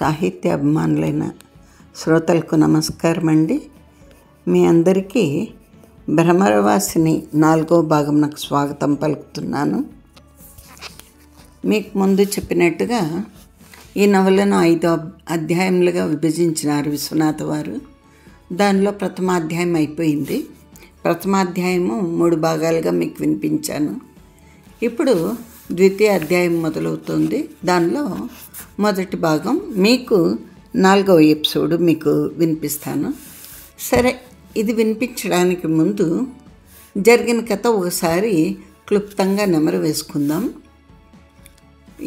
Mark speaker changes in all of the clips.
Speaker 1: సాహిత్య అభిమానులైన శ్రోతలకు నమస్కారం అండి. మీ అందరికీ భ్రమరవాసిని 4వ భాగంకు స్వాగతం పలుకుతున్నాను. మీకు ముందు చెప్పినట్టుగా ఈ నవలను 5 అధ్యాయములుగా విభజించినారు విశ్వనాథ వారు. దానిలో ప్రథమాధ్యాయం అయిపోయింది. ప్రథమాధ్యాయము 3 భాగాలుగా మీకు వినిపించాను. ఇప్పుడు ద్వితీయ అధ్యాయం మొదలవుతుంది. దానిలో మొదటి భాగం మీకు 4వ ఎపిసోడ్ మీకు వినిపిస్తాను. సరే, ఇది వినిపించడానికి ముందు జరిగిన కథ ఒకసారి క్లుప్తంగా నెమరు వేసుకుందాం.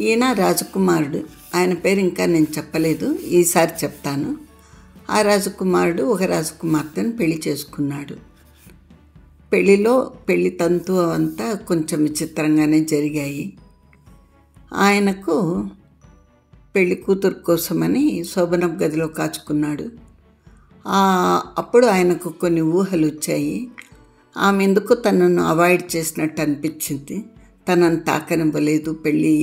Speaker 1: ఈయన రాజకుమారుడు, ఆయన పేరు ఇంకా నేను చెప్పలేదు, ఈసారి చెప్తాను. ఆ రాజకుమారుడు ఒక రాజకుమార్తెను పెళ్లి చేసుకున్నాడు. పెళ్లి తంతు అంతా కొంచెం విచిత్రంగానే జరిగాయి. ఆయనకు పెళ్లి కూతురు కోసమని శోభనపు గదిలో కాచుకున్నాడు. అప్పుడు ఆయనకు కొన్ని ఊహలు వచ్చాయి. ఆమె ఎందుకు తనను అవాయిడ్ చేసినట్టు అనిపించింది, తనను తాకనివ్వలేదు పెళ్ళి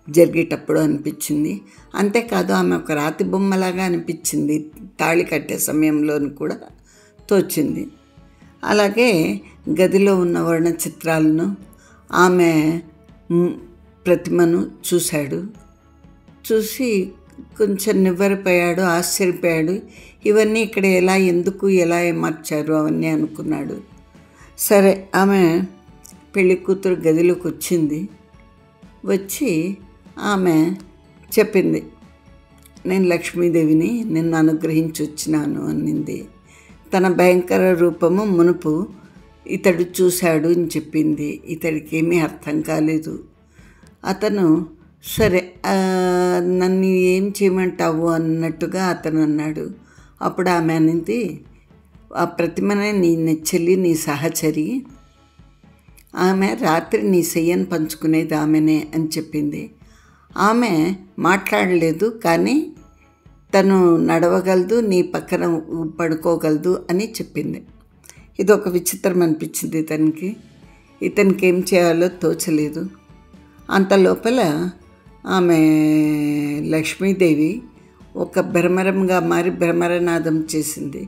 Speaker 1: జరిగేటప్పుడు అనిపించింది. అంతేకాదు, ఆమె ఒక రాతి బొమ్మలాగా అనిపించింది తాళి కట్టే సమయంలోని కూడా తోచింది. అలాగే గదిలో ఉన్న వర్ణ చిత్రాలను, ఆమె ప్రతిమను చూశాడు. చూసి కొంచెం నివ్వెరపోయాడు, ఆశ్చర్యపోయాడు. ఇవన్నీ ఇక్కడ ఎందుకు ఎలా మార్చారు అవన్నీ అనుకున్నాడు. సరే, ఆమె పెళ్లి కూతురు గదిలోకి వచ్చింది. వచ్చి ఆమె చెప్పింది, నేను లక్ష్మీదేవిని, నిన్ను అనుగ్రహించి వచ్చినాను అనింది. తన భయంకర రూపము మునుపు ఇతడు చూశాడు అని చెప్పింది. ఇతడికి ఏమీ అర్థం కాలేదు. అతను సరే నన్ను ఏం చేయమంటావు అన్నట్టుగా అతను అన్నాడు. అప్పుడు ఆమె అనింది, ఆ ప్రతిమనే నీ చెల్లి, నీ సహచరి, ఆమె రాత్రి నీ సెయ్యను పంచుకునేది ఆమెనే అని చెప్పింది. ఆమె మాట్లాడలేదు, కానీ తను నడవగలదు, నీ పక్కన పడుకోగలదు అని చెప్పింది. ఇది ఒక విచిత్రం అనిపించింది ఇతనికి ఏం చేయాలో తోచలేదు. అంత లోపల ఆమె లక్ష్మీదేవి ఒక భ్రమరంగా మారి భ్రమరనాదం చేసింది.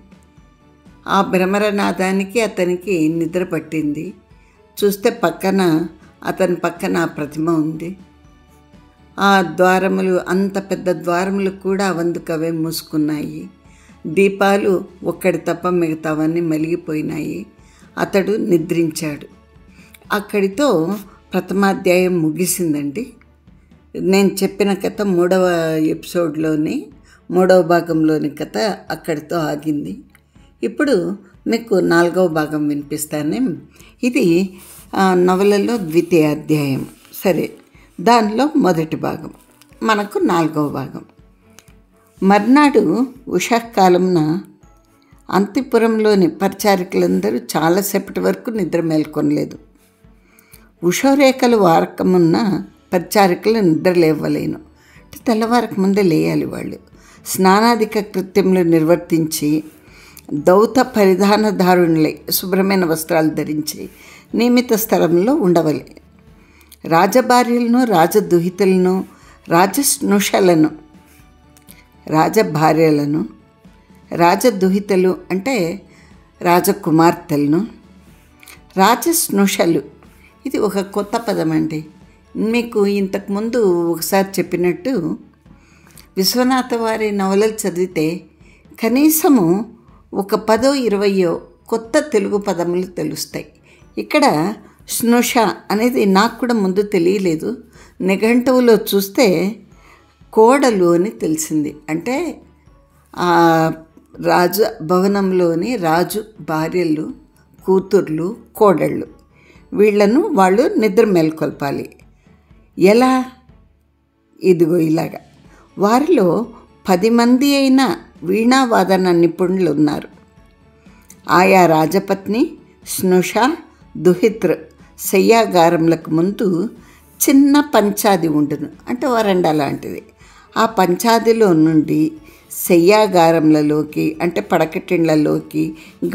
Speaker 1: ఆ భ్రమరనాదానికి అతనికి నిద్ర పట్టింది. చూస్తే అతని పక్కన ఆ ప్రతిమ ఉంది. ఆ ద్వారములు, అంత పెద్ద ద్వారములు కూడా అవందుకవే మూసుకున్నాయి. దీపాలు ఒక్కడి తప్ప మిగతావన్నీ మలిగిపోయినాయి. అతడు నిద్రించాడు. అక్కడితో ప్రథమాధ్యాయం ముగిసిందండి. నేను చెప్పిన కథ 3వ ఎపిసోడ్లోని 3వ భాగంలోని కథ అక్కడితో ఆగింది. ఇప్పుడు మీకు 4వ భాగం వినిపిస్తాను. ఇది నవలలో ద్వితీయ అధ్యాయం. సరే, దానిలో మొదటి భాగం మనకు 4వ భాగం. మర్నాడు ఉషాకాలంన అంతిపురంలోని పరిచారికులందరూ చాలాసేపటి వరకు నిద్ర మేల్కొనలేదు. ఉషోరేఖలు వారకమున్న పరిచారికులు నిద్ర లేవలేను. అంటే తెల్లవారక ముందే లేయాలి వాళ్ళు. స్నానాధిక కృత్యములు నిర్వర్తించి దౌత పరిధానధారుణులై శుభ్రమైన వస్త్రాలు ధరించి నియమిత స్థలంలో ఉండవలే. రాజభార్యలను, రాజదుహితులను, రాజస్నుషలను, రాజభార్యలను, రాజదుహితలు అంటే రాజకుమార్తెలను, రాజస్నుషలు, ఇది ఒక కొత్త పదం అండి. మీకు ఇంతకుముందు ఒకసారి చెప్పినట్టు విశ్వనాథ వారి నవలలు చదివితే కనీసము ఒక 10-20 కొత్త తెలుగు పదములు తెలుస్తాయి. ఇక్కడ స్నుష అనేది నాకు కూడా ముందు తెలియలేదు. నిఘంటువులో చూస్తే కోడలు అని తెలిసింది. అంటే ఆ రాజభవనంలోని రాజు భార్యలు, కూతుర్లు, కోడళ్ళు, వీళ్లను వాళ్ళు నిద్ర మేల్కొల్పాలి. ఎలా? ఇదిగో ఇలాగా. వారిలో 10 మంది అయిన వీణావాదన నిపుణులు ఉన్నారు. ఆయా రాజపత్ని, స్నుష, దుహిత్ర శయ్యాగారములకు ముందు చిన్న పంచాది ఉండును, అంటే వరండా లాంటిది. ఆ పంచాదిలో నుండి శయ్యాగారములలోకి, అంటే పడకటిండ్లలోకి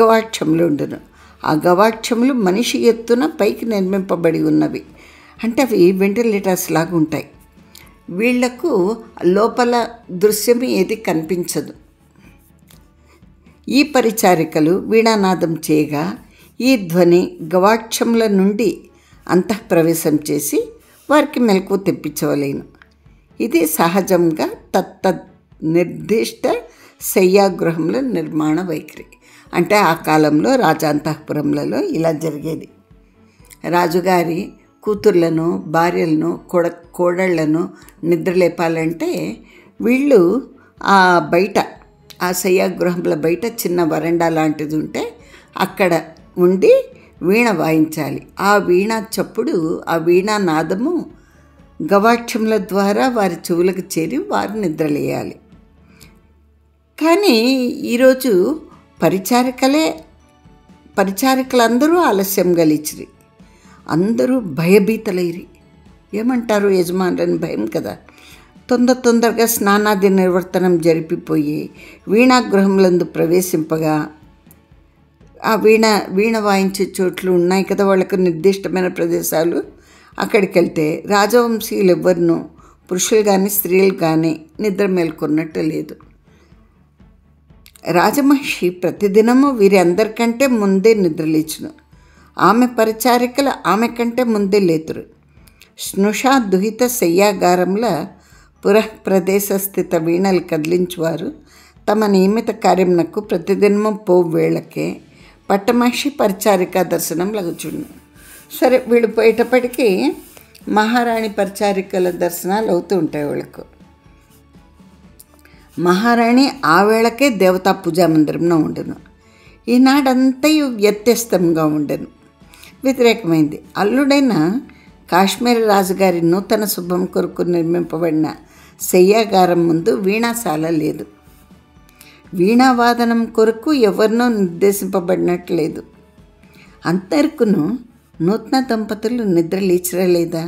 Speaker 1: గవాక్షములు ఉండును. ఆ గవాక్షములు మనిషి ఎత్తున పైకి నిర్మింపబడి ఉన్నవి. అంటే అవి వెంటిలేటర్స్ లాగా ఉంటాయి. వీళ్లకు లోపల దృశ్యం ఏది కనిపించదు. ఈ పరిచారికలు వీణానాదం చేయగా ఈ ధ్వని గవాక్షముల నుండి అంతఃప్రవేశం చేసి వారికి మెలకువ తెప్పించవలేను. ఇది సహజంగా తత్తద్ నిర్దిష్ట శయ్యాగృహంలో నిర్మాణ వైఖరి. అంటే ఆ కాలంలో రాజాంతఃపురములలో ఇలా జరిగేది. రాజుగారి కూతుర్లను, భార్యలను, కోడళ్లను నిద్రలేపాలంటే వీళ్ళు ఆ బయట, ఆ శయ్యాగృహంలో బయట చిన్న వరండా లాంటిది ఉంటే అక్కడ ఉండి వీణ వాయించాలి. ఆ వీణా చప్పుడు, ఆ వీణా నాదము గవాక్షముల ద్వారా వారి చెవులకు చేరి వారు నిద్రలేయాలి. కానీ ఈరోజు పరిచారికలందరూ ఆలస్యం గలిచిరి. అందరూ భయభీతలైరి. ఏమంటారు యజమానులని భయం కదా. తొందరగా స్నానాది నిర్వర్తనం జరిపిపోయి వీణాగృహములందు ప్రవేశింపగా ఆ వీణ వాయించే చోట్లు ఉన్నాయి కదా, వాళ్ళకు నిర్దిష్టమైన ప్రదేశాలు. అక్కడికి వెళ్తే రాజవంశీయులు ఎవ్వరినూ, పురుషులు కానీ స్త్రీలు కానీ నిద్ర మేల్కొన్నట్టు లేదు. రాజమహిషి ప్రతిదినము వీరి అందరికంటే ముందే నిద్రలేచును. ఆమె పరిచారికలు ఆమె కంటే ముందే లేతురు. స్నుషా దుహిత శయ్యాగారంల పురఃప్రదేశ స్థిత వీణలు కదిలించువారు తమ నియమిత కార్యమునకు ప్రతిదినము వేళకే పట్టమహిషి పరిచారిక దర్శనం లగుచుండు. సరే, వీళ్ళు పోయేటప్పటికీ మహారాణి పరిచారికల దర్శనాలు అవుతూ ఉంటాయి వాళ్ళకు. మహారాణి ఆ వేళకే దేవతా పూజా మందిరంలో ఉండను. ఈనాడంతయు వ్యత్యస్తంగా ఉండను, వ్యతిరేకమైంది. అల్లుడైన కాశ్మీర రాజుగారి నూతన శుభం కొరకు నిర్మింపబడిన శయ్యాగారం ముందు వీణాశాల లేదు. వీణావాదనం కొరకు ఎవరినో నిర్దేశింపబడినట్లు లేదు. అంతవరకును నూతన దంపతులు నిద్ర లేచిరలేదా?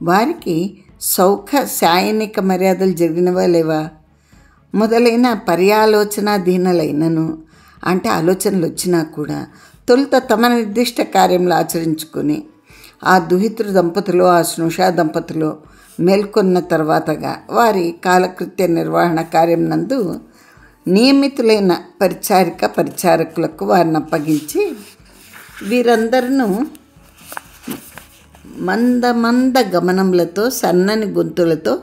Speaker 1: వారికి శాయనిక మర్యాదలు జరిగినవా లేవా? మొదలైన పర్యాలోచనాధీనలైనను, అంటే ఆలోచనలు వచ్చినా కూడా తొలుత తమ నిర్దిష్ట కార్యములు ఆచరించుకొని ఆ దుహితృ దంపతులు, ఆ స్నుషా దంపతులు మేల్కొన్న తర్వాతగా వారి కాలకృత్య నిర్వహణ కార్యం నందు నియమితులైన పరిచారకులకు వారిని అప్పగించి వీరందరూ మంద గమనములతో, సన్నని గొంతులతో,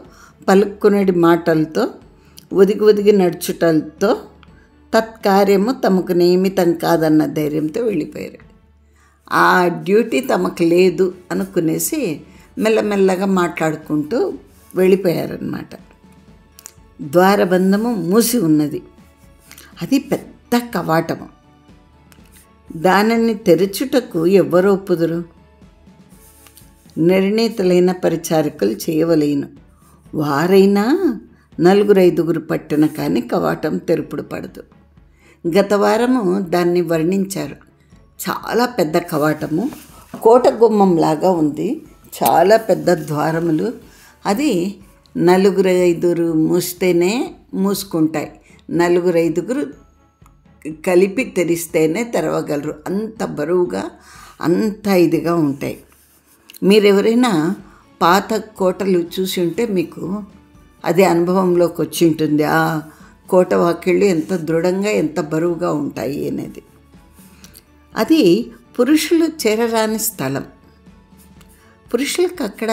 Speaker 1: పలుక్కునడి మాటలతో, ఒదిగి నడుచుటలతో తత్కార్యము తమకు నియమితం కాదన్న ధైర్యంతో వెళ్ళిపోయారు. ఆ డ్యూటీ తమకు లేదు అనుకునేసి మెల్లమెల్లగా మాట్లాడుకుంటూ వెళ్ళిపోయారన్నమాట. ద్వారబంధము మూసి ఉన్నది. అది పెద్ద కవాటము. దానిని తెరచుటకు ఎవ్వరూ ఒప్పుదురు? నిర్ణీతులైన పరిచారకులు చేయవలేను. వారైనా 4-5 పట్టిన కానీ కవాటం తెరుపుడు పడదు. గత వారము దాన్ని వర్ణించారు. చాలా పెద్ద కవాటము, కోట గుమ్మంలాగా ఉంది, చాలా పెద్ద ద్వారములు. అది 4-5 మూస్తేనే మూసుకుంటాయి, 4-5 కలిపి తెరిస్తేనే తెరవగలరు. అంత బరువుగా, అంత ఇదిగా ఉంటాయి. మీరెవరైనా పాత కోటలు చూసి ఉంటే మీకు అదే అనుభవంలోకి వచ్చి ఉంటుంది. ఆ కోట వాకిళ్ళు ఎంత దృఢంగా, ఎంత బరువుగా ఉంటాయి అనేది. అది పురుషులు చేరరాని స్థలం. పురుషులకు అక్కడ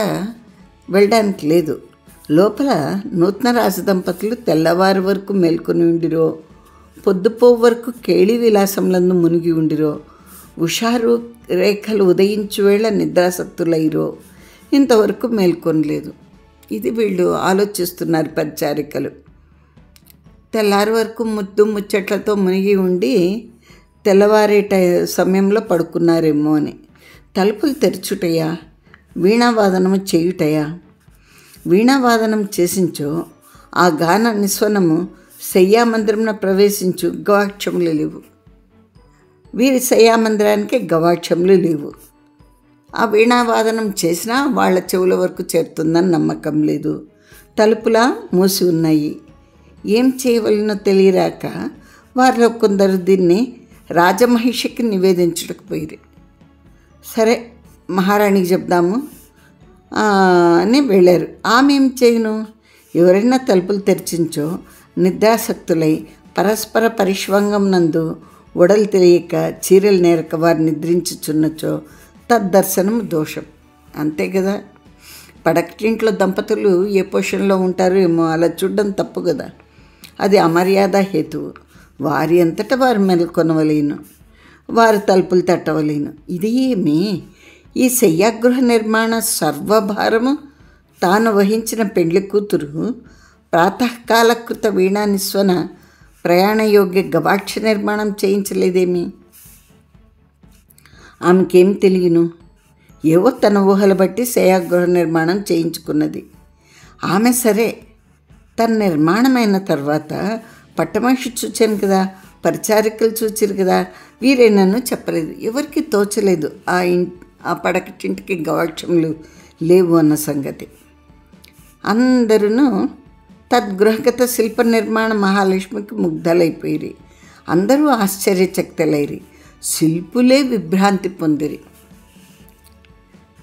Speaker 1: వెళ్ళడానికి లేదు. లోపల నూతన రాజదంపతులు తెల్లవారు వరకు మేల్కొని ఉండిరో, పొద్దుపోవు వరకు కేళి విలాసంలందు మునిగి ఉండిరో, ఉషారు రేఖలు ఉదయించు వేళ నిద్రాసక్తులైరో ఇంతవరకు మేల్కొనలేదు. ఇది వీళ్ళు ఆలోచిస్తున్నారు పరిచారికలు. తెల్లారి వరకు ముచ్చట్లతో మునిగి ఉండి తెల్లవారే సమయంలో పడుకున్నారేమో అని. తలుపులు తెరచుటయా, వీణావాదనము చేయుటయా? వీణావాదనం చేసించో ఆ గాన నిస్వనము శయ్యామందిరంలో ప్రవేశించు గవాక్షములు లేవు. వీరి శయ్యామందిరానికి గవాక్షములు లేవు. ఆ వీణావాదనం చేసినా వాళ్ళ చెవుల వరకు చేరుతుందని నమ్మకం లేదు. తలుపులా మూసి ఉన్నాయి. ఏం చేయవలనో తెలియరాక వారిలో కొందరు దీన్ని రాజమహిషికి నివేదించకపోయారు. సరే, మహారాణికి చెప్దాము, అని వెళ్ళారు. ఆమె ఏం చేయను, ఎవరైనా తలుపులు తెరిచించో నిద్రాసక్తులై పరస్పర పరిష్వంగం నందు ఒడలు తెలియక చీరలు నేరక వారు నిద్రించుచున్నచో తద్దర్శనం దోషం. అంతే కదా. పడకటింట్లో దంపతులు ఏ పొజిషన్లో ఉంటారో ఏమో అలా చూడడం తప్పు కదా. అది అమర్యాద హేతువు. వారి అంతటా వారు మెలకొనవలేను, వారు తలుపులు తట్టవలేను. ఇది ఏమి, ఈ శయ్యాగృహ నిర్మాణ సర్వభారము తాను వహించిన పెండ్లి కూతురు ప్రాతకాలకృత వీణానిస్వన ప్రయాణయోగ్య గవాక్ష నిర్మాణం చేయించలేదేమి? ఆమెకేం తెలియను, ఏవో తన ఊహలు బట్టి శయ్యాగృహ నిర్మాణం చేయించుకున్నది. ఆమె సరే, తన నిర్మాణమైన తర్వాత పట్టమనిషి చూచాను కదా, పరిచారికలు చూచారు కదా, వీరేనన్ను చెప్పలేదు. ఎవరికి తోచలేదు ఆ పడకటింటికి గవాక్షములు లేవు అన్న సంగతి. అందరూ తద్గృహగత శిల్ప నిర్మాణ మహాలక్ష్మికి ముగ్ధలైపోయిరి. అందరూ ఆశ్చర్యచకితులైరి. శిల్పులే విభ్రాంతి పొందిరి.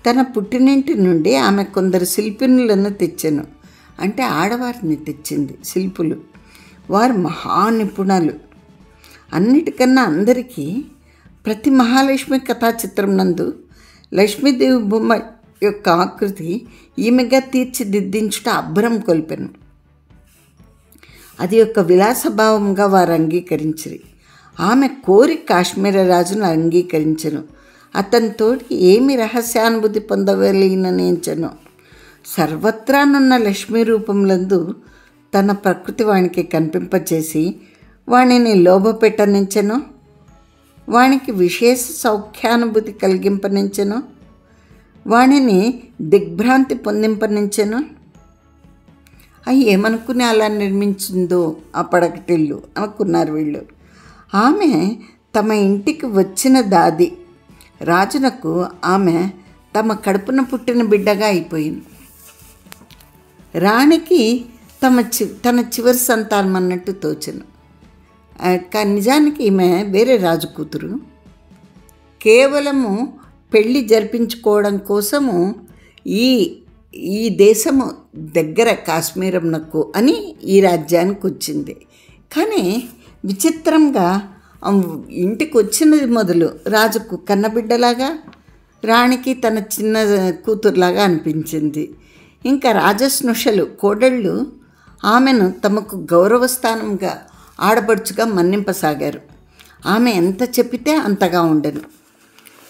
Speaker 1: తన పుట్టినింటి నుండి ఆమె కొందరు శిల్పినులను తెచ్చెను. అంటే ఆడవారిని తెచ్చింది శిల్పులు. వారు మహానిపుణులు. అన్నిటికన్నా అందరికీ ప్రతి మహాలక్ష్మి కథాచిత్రం నందు లక్ష్మీదేవి బొమ్మ యొక్క ఆకృతి ఈమెగా తీర్చిదిద్దించుట అబ్బరం కొల్పెను. అది యొక్క విలాసభావంగా వారు అంగీకరించిరి. ఆమె కోరి కాశ్మీర రాజును అంగీకరించెను. అతనితోటి ఏమి రహస్యానుభూతి పొందవలేననించెను. సర్వత్రానున్న లక్ష్మీ రూపములందు తన ప్రకృతి వానికి కనిపింపచేసి వాణిని లోభపెట్టనించెను. వానికి విశేష సౌఖ్యానుభూతి కలిగింపనించెను. వాణిని దిగ్భ్రాంతి పొందింపనించెను. అవి ఏమనుకుని అలా నిర్మించిందో ఆ పడకటిల్లు అనుకున్నారు వీళ్ళు. ఆమె తమ ఇంటికి వచ్చిన దాది రాజునకు ఆమె తమ కడుపున పుట్టిన బిడ్డగా అయిపోయింది. రాణికి తన చివరి సంతానం అన్నట్టు తోచెను. కానీ నిజానికి ఈమె వేరే రాజు కూతురు. కేవలము పెళ్ళి జరిపించుకోవడం కోసము ఈ దేశము దగ్గర కాశ్మీరంనకు అని ఈ రాజ్యానికి వచ్చింది. కానీ విచిత్రంగా ఇంటికి వచ్చినది మొదలు రాజుకు కన్నబిడ్డలాగా, రాణికి తన చిన్న కూతురులాగా అనిపించింది. ఇంకా రాజస్నుషలు కోడళ్ళు ఆమెను తమకు గౌరవస్థానంగా ఆడపడుచుగా మన్నింపసాగారు. ఆమె ఎంత చెప్పితే అంతగా ఉండెను.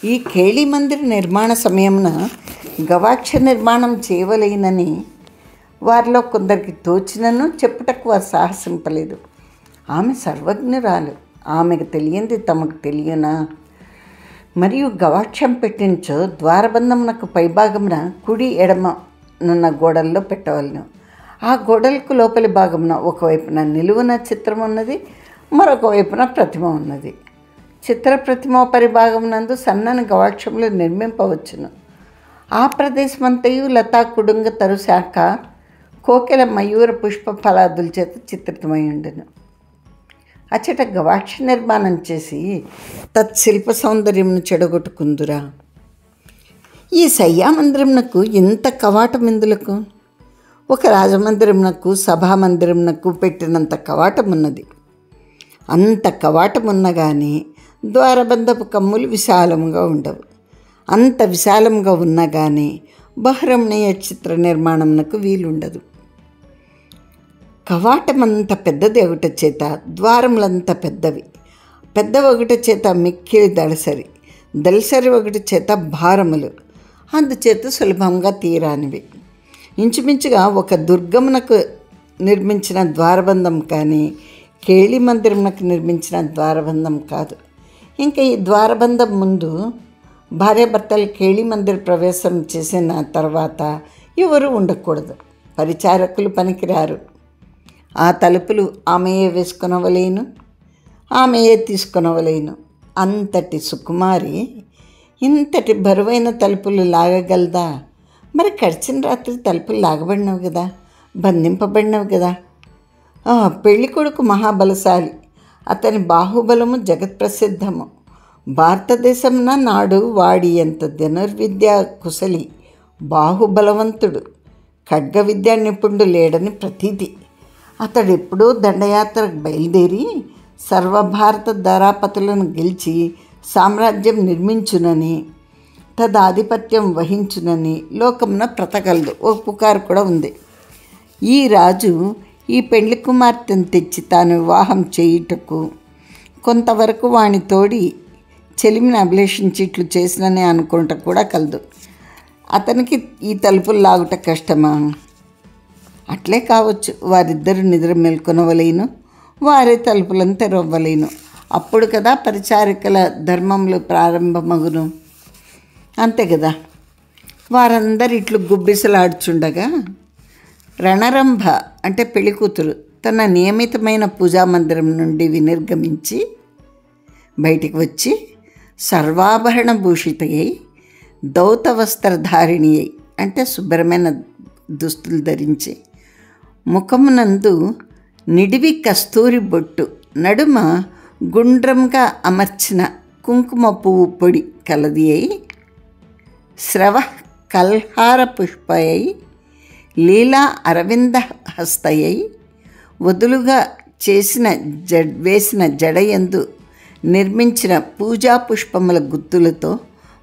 Speaker 1: ఈ ఖేళీ మందిర నిర్మాణ సమయమున గవాక్ష నిర్మాణం చేయవలేనని వారిలో కొందరికి తోచినను చెప్పుటకు వారు సాహసింపలేదు. ఆమె సర్వజ్ఞురాలు. ఆమెకు తెలియంది తమకు తెలియనా? మరియు గవాక్షం పెట్టించో ద్వారబంధమునకు పైభాగమున కుడి ఎడమ నున్న గోడల్లో పెట్టవలను. ఆ గోడలకు లోపలి భాగమున ఒకవైపున నిలువున చిత్రం ఉన్నది, మరొక వైపున ప్రతిమ ఉన్నది. చిత్ర ప్రతిమ పరిభాగమునందు సన్నని గవాక్షములు నిర్మింపవచ్చును. ఆ ప్రదేశమంతయు లతా కుడుంగ తరుశాఖ కోకిల మయూర పుష్ప ఫలాదుల చేత చిత్రితమై ఉండెను. అచ్చట గవాక్ష నిర్మాణం చేసి తత్శిల్ప సౌందర్యంను చెడగొట్టుకుందురా. ఈ శయ్యామందిరమునకు ఇంత కవాటం ఎందులకు? ఒక రాజమందిరమునకు సభామందిరమునకు పెట్టినంత కవాటం ఉన్నది. అంత కవాటం ఉన్న కానీ ద్వారబంధపు కమ్ములు విశాలంగా ఉండవు. అంత విశాలంగా ఉన్నా కానీ బహురమణీయ చిత్ర నిర్మాణంకు వీలుండదు. కవాటం అంత పెద్దది ఒకటి చేత ద్వారములంత పెద్దవి, పెద్ద ఒకటి చేత మిక్కిలి దళసరి ఒకటి చేత భారములు, అందుచేత సులభంగా తీరానివి. ఇంచుమించుగా ఒక దుర్గమునకు నిర్మించిన ద్వారబంధం కానీ ఖేళీ మందిరమునకు నిర్మించిన ద్వారబంధం కాదు. ఇంకా ఈ ద్వారబంధం ముందు భార్యాభర్తలు ఖేళీ మందిర ప్రవేశం చేసిన తర్వాత ఎవరు ఉండకూడదు. పరిచారకులు పనికిరారు. ఆ తలుపులు ఆమెయే వేసుకొనవలేను, ఆమెయే తీసుకొనవలేను. అంతటి సుకుమారి ఇంతటి బరువైన తలుపులు లాగగలదా? మరి గడిచిన రాత్రి తలుపులు లాగబడినవి కదా, బంధింపబడినవి కదా. పెళ్లి కొడుకు మహాబలశాలి. అతని బాహుబలము జగత్ప్రసిద్ధము. భారతదేశమున నాడు వాడి ఎంత ధనుర్విద్యా కుశలి బాహుబలవంతుడు, ఖడ్గ విద్యా నిపుణుడు లేడని ప్రతీతి. అతడెప్పుడూ దండయాత్రకు బయలుదేరి సర్వభారత ధరాపతులను గెలిచి సామ్రాజ్యం నిర్మించునని, తదాధిపత్యం వహించునని లోకమున ప్రతగలదు. ఓ పుకారు కూడా ఉంది. ఈ రాజు ఈ పెళ్లి కుమార్తెను తెచ్చి తాను వివాహం చేయుటకు కొంతవరకు వాని తోడి చెలిమిని అభిలేషించి ఇట్లు చేసినని అనుకుంట కూడా కలదు. అతనికి ఈ తలుపులు లాగుట కష్టమా? అట్లే కావచ్చు. వారిద్దరు నిద్ర మేల్కొనవలేను, వారే తలుపులను తెరవలేను. అప్పుడు కదా పరిచారికల ధర్మములు ప్రారంభమగును. అంతే కదా. వారందరు ఇట్లు గుబ్బిసలాడుచుండగా రణరంభ అంటే పెళ్ళికూతురు తన నియమితమైన పూజామందిరం నుండి వినిర్గమించి బయటికి వచ్చి సర్వాభరణ భూషితయ్యి, దౌత వస్త్రధారిణి అయి అంటే శుభ్రమైన దుస్తులు ధరించి, ముఖమునందు నిడివి కస్తూరి బొట్టు, నడుమ గుండ్రంగా అమర్చిన కుంకుమ పువ్వు పొడి కలది అయి, స్రవ కల్హార పుష్పయై, లీలా అరవింద హస్తయై, వదులుగా వేసిన జడయందు నిర్మించిన పూజా పుష్పముల గుత్తులతో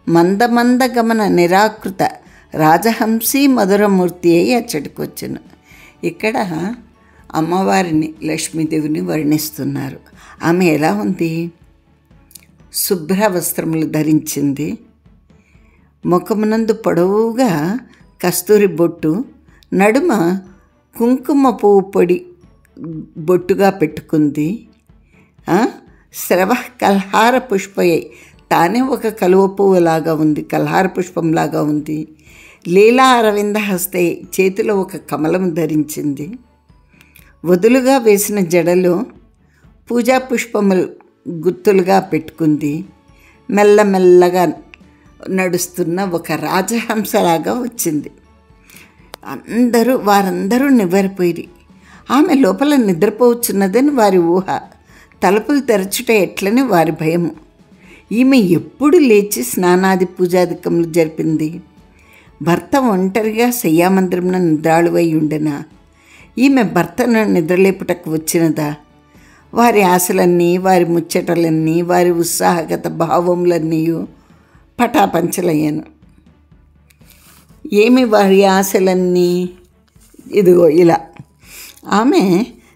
Speaker 1: మందమంద గమన నిరాకృత రాజహంసీ మధురమూర్తి అయి అచ్చటికొచ్చును. ఇక్కడ అమ్మవారిని లక్ష్మీదేవిని వర్ణిస్తున్నారు. ఆమె ఎలా ఉంది? శుభ్ర వస్త్రములు ధరించింది, ముఖమునందు పొడవుగా కస్తూరి బొట్టు, నడుమ కుంకుమ పువ్వు పొడి బొట్టుగా పెట్టుకుంది. స్రవ కల్హార పుష్పయై, తానే ఒక కలువ పువ్వులాగా ఉంది, కల్హార పుష్పంలాగా ఉంది. లీలా అరవింద హస్తే, చేతిలో ఒక కమలం ధరించింది. వదులుగా వేసిన జడలో పూజా పుష్పములు గుత్తులుగా పెట్టుకుంది. మెల్లమెల్లగా నడుస్తున్న ఒక రాజహంసలాగా వచ్చింది. వారందరూ నివ్వెరపోయిరి. ఆమె లోపల నిద్రపోవచ్చున్నదని వారి ఊహ. తలుపులు తెరచుట ఎట్లని వారి భయము. ఈమె ఎప్పుడు లేచి స్నానాది పూజాధికములు జరిపింది? భర్త ఒంటరిగా శయ్యామందిరంలో నిద్రాళువై ఉండెనా? ఈమె భర్తను నిద్రలేపుటకు వచ్చినదా? వారి ఆశలన్నీ, వారి ముచ్చటలన్నీ, వారి ఉత్సాహగత భావములన్నీ పటాపంచలయ్యాను. ఏమి వారి ఆశలన్నీ? ఇదిగో ఇలా. ఆమె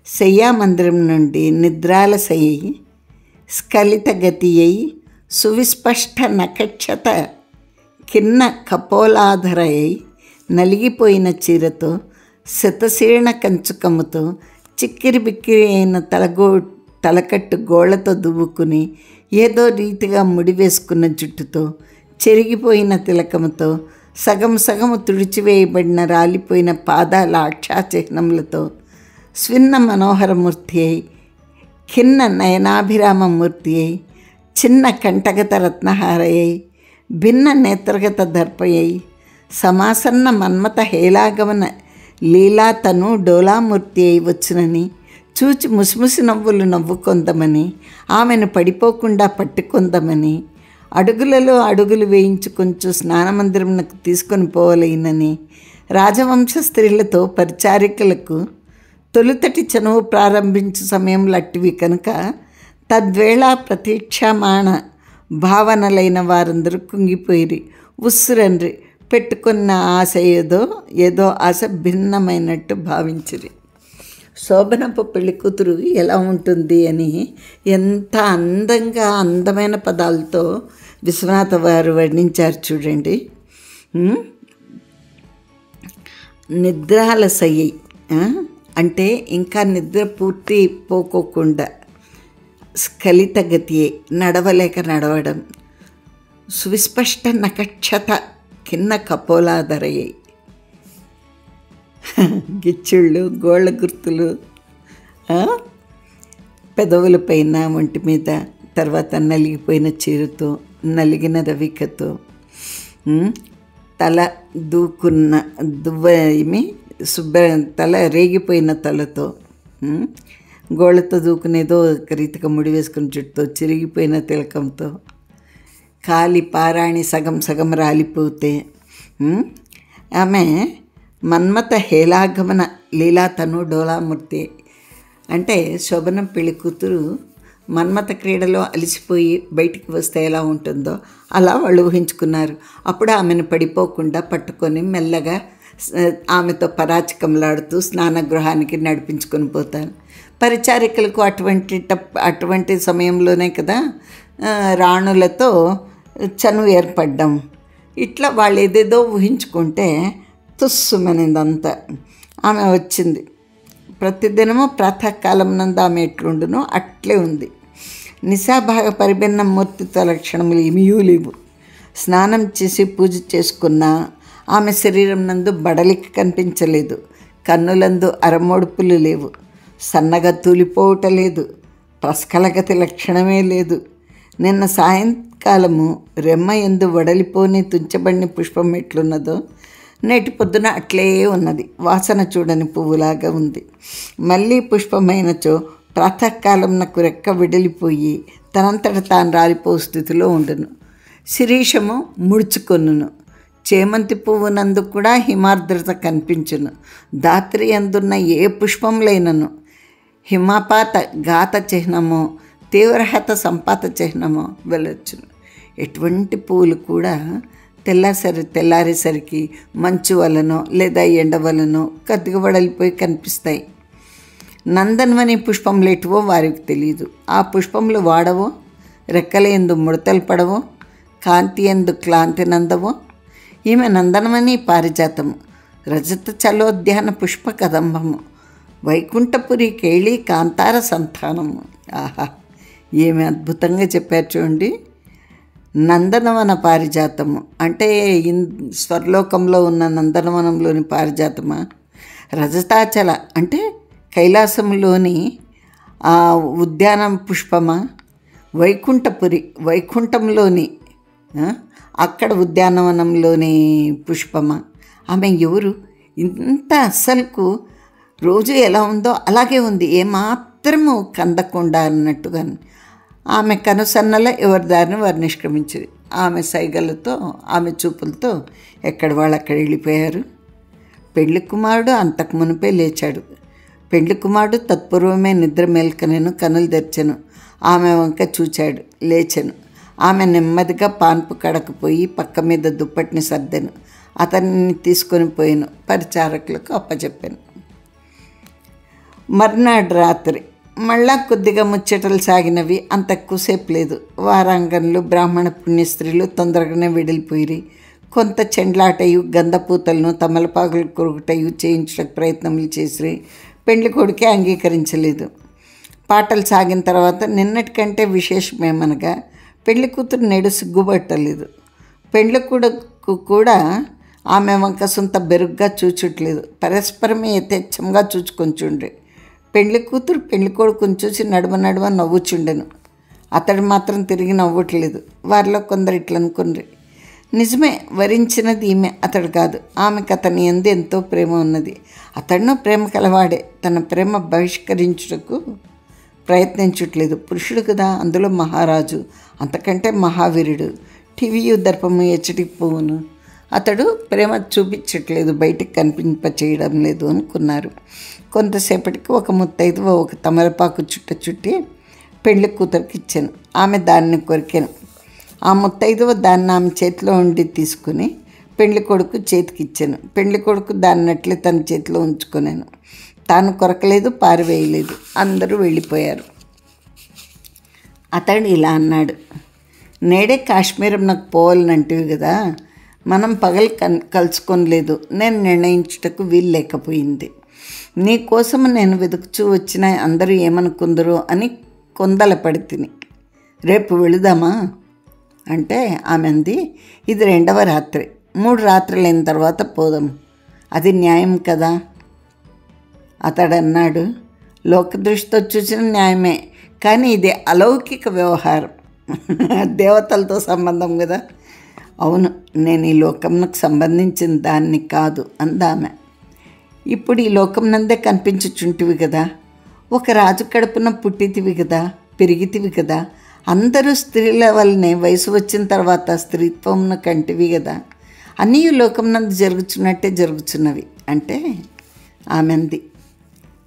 Speaker 1: శయ్యామందిరం నుండి నిద్రాలసయ్యి, స్ఖలిత గతి అయి, సువిస్పష్ట నక్షత కిన్న కపోలాధరయ్యి, నలిగిపోయిన చీరతో, శతశీర్ణ కంచుకముతో, చిక్కిరి బిక్కిరి అయిన తలకట్టు గోళ్లతో దువ్వుకుని, ఏదో రీతిగా ముడివేసుకున్న జుట్టుతో, చెరిగిపోయిన తిలకముతో, సగం సగము తుడిచివేయబడిన రాలిపోయిన పాదాల అక్షాచిహ్నములతో, స్విన్న మనోహరమూర్తి అయి, ఖిన్న నయనాభిరామమూర్తి అయి, చిన్న కంఠగత రత్నహారయ్యి, భిన్న నేత్రగత దర్పయ్యి, సమాసన్న మన్మత హేలాగమన లీలాతను డోలామూర్తి అయి వచ్చునని చూచి ముసిముసి నవ్వులు నవ్వుకొందమని, ఆమెను పడిపోకుండా పట్టుకొందమని, అడుగులలో అడుగులు వేయించు కొంచెం స్నానమందిరంకు తీసుకొని పోవలేనని, రాజవంశ స్త్రీలతో పరిచారికలకు తొలుతటి చనువు ప్రారంభించు సమయంలో అట్టివి కనుక తద్వేళ ప్రతీక్షమాణ భావనలైన వారందరూ కుంగిపోయిరి. ఉస్సురండ్రి. పెట్టుకున్న ఆశ ఏదో ఆశ భిన్నమైనట్టు భావించిరి. శోభనపు పెళ్లి కూతురు ఎలా ఉంటుంది అని ఎంత అందంగా అందమైన పదాలతో విశ్వనాథ వారు వర్ణించారు చూడండి. నిద్రాలసయ్యి అంటే ఇంకా నిద్ర పూర్తి పోకోకుండా, స్ఖలిత గతి నడవలేక నడవడం, సువిస్పష్ట నక్షత కిన్న కపోలాధరయ్యి, గిచ్చుళ్ళు, గోళ్ళ గుర్తులు పెదవుల పైన, ఒంటి మీద, తర్వాత నలిగిపోయిన చీరతో, నలిగిన రవికతో, తల దువ్వేమి తల రేగిపోయిన తలతో, గోళ్ళతో దూకునేదో ఒక రీతిగా ముడి వేసుకుని జుట్టుతో, చిరిగిపోయిన తిలకంతో, కాలి పారాణి సగం సగం రాలిపోతే, ఆమె మన్మథ హేలాగమన లీలాతను డోలామూర్తి. అంటే శోభనం పెళ్లి కూతురు మన్మథ క్రీడలో అలసిపోయి బయటికి వస్తే ఎలా ఉంటుందో అలా వాళ్ళు ఊహించుకున్నారు. అప్పుడు ఆమెను పడిపోకుండా పట్టుకొని మెల్లగా ఆమెతో పరాచకంలాడుతూ స్నానగృహానికి నడిపించుకొని పోతారు. పరిచారికలకు అటువంటి సమయంలోనే కదా రాణులతో చనువు ఏర్పడ్డం. ఇట్లా వాళ్ళు ఏదేదో ఊహించుకుంటే తుస్సుమనిందంతా. ఆమె వచ్చింది. ప్రతిదినము ప్రాతకాలం నందు ఆమె ఎట్లుండునో అట్లే ఉంది. నిశాభాగ పరిభిన్న మూర్తిత్వ లక్షణములు ఏమీయూ లేవు. స్నానం చేసి పూజ చేసుకున్నా ఆమె శరీరం నందు బడలికి కనిపించలేదు. కన్నులందు అరమోడుపులు లేవు. సన్నగా తూలిపోవట లేదు. ప్రస్కలగతి లక్షణమే లేదు. నిన్న సాయంకాలము రెమ్మ ఎందు వడలిపోని తుంచబడిన పుష్పం ఎట్లున్నదో నేటి పొద్దున అట్లే ఉన్నది. వాసన చూడని పువ్వులాగా ఉంది. మళ్ళీ పుష్పమైనచో ప్రాతకాలం నాకు రెక్క విడిలిపోయి తనంతట తాను రాలిపో స్థితిలో ఉండును. శిరీషము ముడుచుకొనును. చేమంతి పువ్వునందు కూడా హిమార్ద్రత కనిపించును. దాత్రి అందున్న ఏ పుష్పంలైనను హిమపాత ఘాత చిహ్నమో తీవ్రహత సంపాత చిహ్నమో వెళ్ళొచ్చును. ఎటువంటి పువ్వులు కూడా తెల్లారేసరికి మంచు వలనో లేదా ఎండ వలనో కొద్దిగా వడలిపోయి కనిపిస్తాయి. నందన్వని పుష్పంలు ఎటువో వారికి తెలియదు. ఆ పుష్పములు వాడవో, రెక్కల ఎందు ముడతలు పడవో, కాంతి ఎందు క్లాంతి నందవో. ఈమె నందనమని పారిజాతము, రజత చలోద్యాన పుష్ప కదంబము, వైకుంఠపురి కేళి కాంతార సంతానము. ఆహా, ఏమి అద్భుతంగా చెప్పారు చూడండి. నందనవన పారిజాతము అంటే స్వర్లోకంలో ఉన్న నందనవనంలోని పారిజాతమా, రజతాచల అంటే కైలాసంలోని ఆ ఉద్యానం పుష్పమా, వైకుంఠపురి వైకుంఠంలోని అక్కడ ఉద్యానవనంలోని పుష్పమా. ఆమె ఎవరు? ఇంత అస్సలకు రోజు ఎలా ఉందో అలాగే ఉంది, ఏమాత్రము కందకుండా అన్నట్టుగా. ఆమె కనుసన్నల ఎవరి దారిని వారు నిష్క్రమించింది. ఆమె సైగలతో ఆమె చూపులతో ఎక్కడ వాళ్ళు అక్కడ వెళ్ళిపోయారు. పెళ్లి కుమారుడు అంతకు మునిపే లేచాడు. పెళ్లి కుమారుడు తత్పూర్వమే నిద్ర మేల్కనెను, కనులు తెరిచెను. ఆమె వంక చూచాడు, లేచెను. ఆమె నెమ్మదిగా పాన్పు కడకపోయి పక్క మీద దుప్పటిని సర్దెను. అతన్ని తీసుకొని పోయాను, పరిచారకులకు అప్పచెప్పాను. మర్నాడు రాత్రి మళ్ళా కొద్దిగా ముచ్చటలు సాగినవి. అంత ఎక్కువసేపు లేదు. వారాంగన్లు బ్రాహ్మణ పుణ్యస్త్రీలు తొందరగానే వెడిలిపోయి కొంత చెండ్లాటయు గంధపూతలను తమలపాకులు కొరుకుటయు చేయించడానికి ప్రయత్నములు చేసి పెండ్లి కొడుకే అంగీకరించలేదు. పాటలు సాగిన తర్వాత నిన్నటికంటే విశేషమేమనగా పెళ్లి కూతురు నేడు సిగ్గుపట్టలేదు. పెండ్లి కొడుకు కూడా ఆమె వంక సొంత బెరుగ్గా చూచుట్లేదు. పరస్పరమే యథేచ్ఛంగా చూచుకొంచుండ్రి. పెళ్లి కూతురు పెళ్లి కొడుకుని చూసి నడుమ నవ్వుచుండెను. అతడు మాత్రం తిరిగి నవ్వట్లేదు. వారిలో కొందరు ఇట్లా అనుకుని, నిజమే, వరించినది ఈమె, అతడు కాదు. ఆమెకు అతని యందు ఎంతో ప్రేమ ఉన్నది. అతడును ప్రేమ కలవాడే. తన ప్రేమ బహిష్కరించుటకు ప్రయత్నించట్లేదు. పురుషుడు కదా, అందులో మహారాజు, అంతకంటే మహావీరుడు. టీవీయు దర్పము ఎచ్చటికి పోవును. అతడు ప్రేమ చూపించట్లేదు, బయటికి కనిపింపచేయడం లేదు అనుకున్నారు. కొంతసేపటికి ఒక ముత్తైదువ ఒక తమలపాకు చుట్టి పెళ్లి కూతురికి ఇచ్చాను. ఆమె దాన్ని కొరికాను. ఆ ముత్తైదువ దాన్ని ఆమె చేతిలో ఉండి తీసుకుని పెళ్లి కొడుకు చేతికి ఇచ్చాను. పెళ్లి కొడుకు దాన్నట్లే తన చేతిలో ఉంచుకున్నాను. తాను కొరకలేదు, పారివేయలేదు. అందరూ వెళ్ళిపోయారు. అతడు ఇలా అన్నాడు, నేడే కాశ్మీరం నాకు పోవాలనంటివి కదా, మనం పగలు కలుసుకోలేదు. నేను నిర్ణయించుటకు వీలు లేకపోయింది. నీకోసము నేను వెతుకుచూ వచ్చిన అందరూ ఏమనుకుందరో అని కొందలపడి తిని రేపు వెళుదామా అంటే ఆమె అంది, ఇది 2వ రాత్రి, 3 రాత్రులైన తర్వాత పోదాం. అది న్యాయం కదా. అతడు అన్నాడు, లోకదృష్టితో చూసిన న్యాయమే, కానీ ఇది అలౌకిక వ్యవహారం, దేవతలతో సంబంధం కదా. అవును, నేను ఈ లోకంకు సంబంధించిన దాన్ని కాదు అందామె. ఇప్పుడు ఈ లోకం నందే కనిపించుచుంటివి కదా, ఒక రాజు కడుపున పుట్టితివి కదా, పెరిగితివి కదా, అందరూ స్త్రీల వల్లనే వయసు వచ్చిన తర్వాత స్త్రీత్వంను కంటివి కదా. అన్నీ లోకమునందు జరుగుతున్నట్టే జరుగుతున్నవి అంటే ఆమెంది.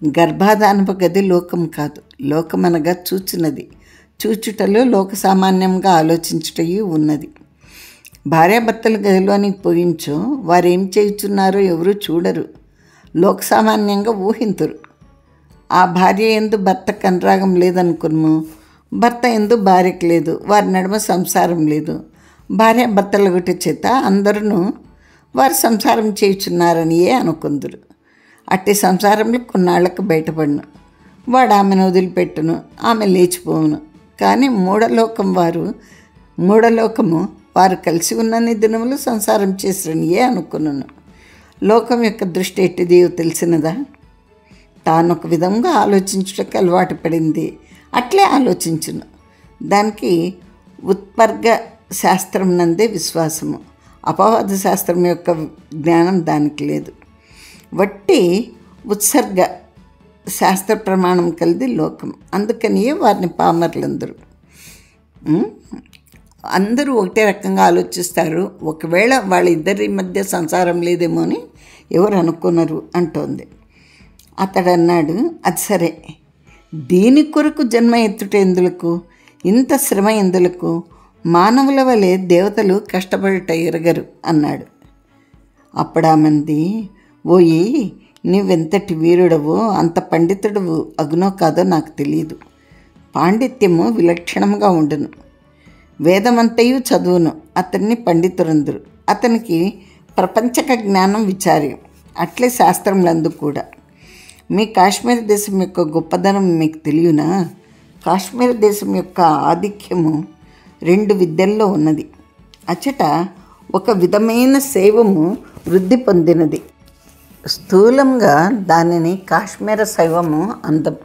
Speaker 1: గర్భాధానపు గది లోకం కాదు, లోకమనగా చూచున్నది, చూచుటలో లోక సామాన్యంగా ఆలోచించుటయు ఉన్నది. భార్యాభర్తలు గదిలోనికి పోయించో వారేం చేయుచున్నారో ఎవరూ చూడరు, లోక సామాన్యంగా ఊహింతురు. ఆ భార్య ఎందు భర్తకు అనురాగం లేదనుకును, భర్త ఎందు భార్యకు లేదు, వారి నడుమ సంసారం లేదు. భార్యాభర్తల గుటి చేత అందరూ వారు సంసారం చేయుచున్నారనియే అనుకుందురు. అట్టి సంసారంలో కొన్నాళ్లకు బయటపడును, వాడు ఆమెను వదిలిపెట్టును, ఆమె లేచిపోవును. కానీ మూఢలోకము వారు కలిసి ఉన్నన్ని దినములు సంసారం చేసిరనియే అనుకున్నాను. లోకం యొక్క దృష్టి ఎట్టిదియో తెలిసినదా? తానొక విధంగా ఆలోచించుటకు అలవాటు పడింది, అట్లే ఆలోచించును. దానికి ఉత్పర్గ శాస్త్రం నందే విశ్వాసము, అపవాద శాస్త్రం యొక్క జ్ఞానం దానికి లేదు. వట్టి ఉత్సర్గ శాస్త్ర ప్రమాణం కలిది లోకం. అందుకనియే వారిని పామర్లందరూ. అందరూ ఒకటే రకంగా ఆలోచిస్తారు. ఒకవేళ వాళ్ళిద్దరి మధ్య సంసారం లేదేమో అని ఎవరు అనుకున్నారు అంటోంది. అతడు అన్నాడు, అది సరే, దీని కొరకు జన్మ ఎత్తుట ఎందులకు, ఇంత శ్రమ ఎందులకు, మానవుల వలె దేవతలు కష్టపడుట ఎరగరు అన్నాడు. అప్పుడు ఆమంది, ఓయి, నీవెంతటి వీరుడవో, అంత పండితుడవు అగునో కాదో నాకు తెలియదు. పాండిత్యము విలక్షణంగా ఉండును, వేదమంతయు చదువును, అతన్ని పండితురందరు. అతనికి ప్రపంచక జ్ఞానం విచార్యం, అట్లే శాస్త్రములందు కూడా. మీ కాశ్మీర దేశం యొక్క గొప్పదనం మీకు తెలియనా? కాశ్మీర దేశం యొక్క ఆధిక్యము 2 విద్యల్లో ఉన్నది. అచ్చట ఒక విధమైన శైవము వృద్ధి పొందినది. స్థూలంగా దానిని కాశ్మీర శైవము అందం.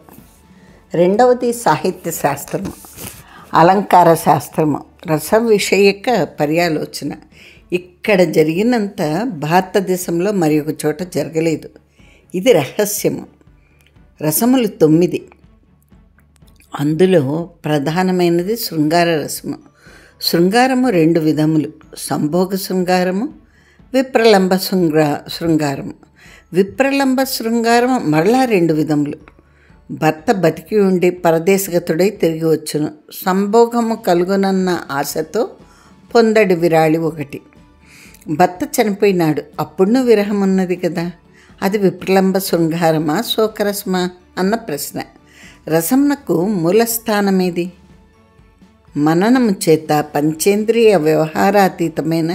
Speaker 1: రెండవది సాహిత్య శాస్త్రము, అలంకార శాస్త్రము, రస విషయక పర్యాలోచన. ఇక్కడ జరిగినంత భారతదేశంలో మరి ఒక చోట జరగలేదు. ఇది రహస్యము. రసములు 9. అందులో ప్రధానమైనది శృంగార రసము. శృంగారము 2 విధములు, సంభోగ శృంగారము, విప్రలంబ శృంగారము. విప్రలంబ శృంగారము మరలా 2 విధములు. భర్త బతికి ఉండి పరదేశగతుడై తిరిగి వచ్చును, సంభోగము కలుగునన్న ఆశతో పొందడి విరాళి 1. భర్త చనిపోయినాడు, అప్పుడు విరహం ఉన్నది కదా, అది విప్రలంబ శృంగారమా శోకరసమా అన్న ప్రశ్న. రసమునకు మూలస్థానమేది? మననము చేత పంచేంద్రియ వ్యవహారాతీతమైన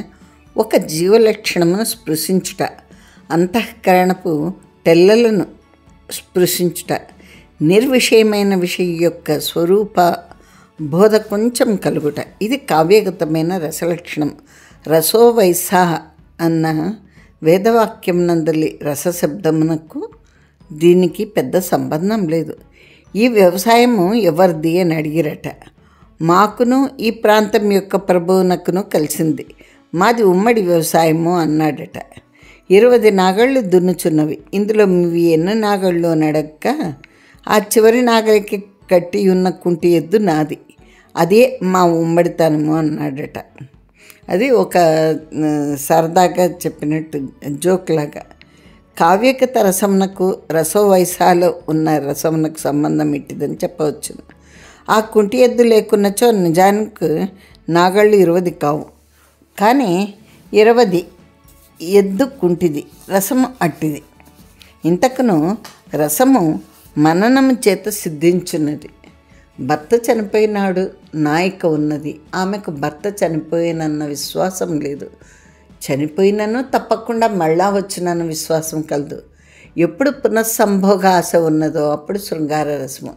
Speaker 1: ఒక జీవలక్షణమును స్పృశించుట, అంతఃకరణపు తెల్లలను స్పృశించుట, నిర్విషయమైన విషయం యొక్క స్వరూప బోధ కొంచెం కలుగుట. ఇది కావ్యగతమైన రసలక్షణం. రసో వైసా అన్న వేదవాక్యం నందలి రసశబ్దమునకు దీనికి పెద్ద సంబంధం లేదు. ఈ వ్యవసాయము ఎవరిది అని అడిగిరట. మాకును ఈ ప్రాంతం యొక్క ప్రభువునకును కలిసింది, మాది ఉమ్మడి వ్యవసాయము అన్నాడట. 20 నాగళ్ళు దున్నుచున్నవి, ఇందులో మీవి ఎన్ని నాగళ్ళు అని అడగక, ఆ చివరి నాగలికి కట్టి ఉన్న కుంటి ఎద్దు నాది, అదే మా ఉమ్మడితనము అన్నాడట. అది ఒక సరదాగా చెప్పినట్టు జోక్ లాగా. కావ్యకత రసమునకు రసో వయసాలో ఉన్న రసమునకు సంబంధం ఇట్టిదని చెప్పవచ్చు. ఆ కుంటి ఎద్దు లేకున్నచో నిజానికి నాగళ్ళు 20 కావు, కానీ 20 ఎద్దు కుంటిది, రసము అట్టిది. ఇంతకును రసము మననము చేత సిద్ధించున్నది. భర్త చనిపోయినాడు, నాయిక ఉన్నది, ఆమెకు భర్త చనిపోయినన్న విశ్వాసం లేదు. చనిపోయినను తప్పకుండా మళ్ళా వచ్చినన్న విశ్వాసం కలదు. ఎప్పుడు పునఃసంభోగ ఆశ ఉన్నదో అప్పుడు శృంగార రసము.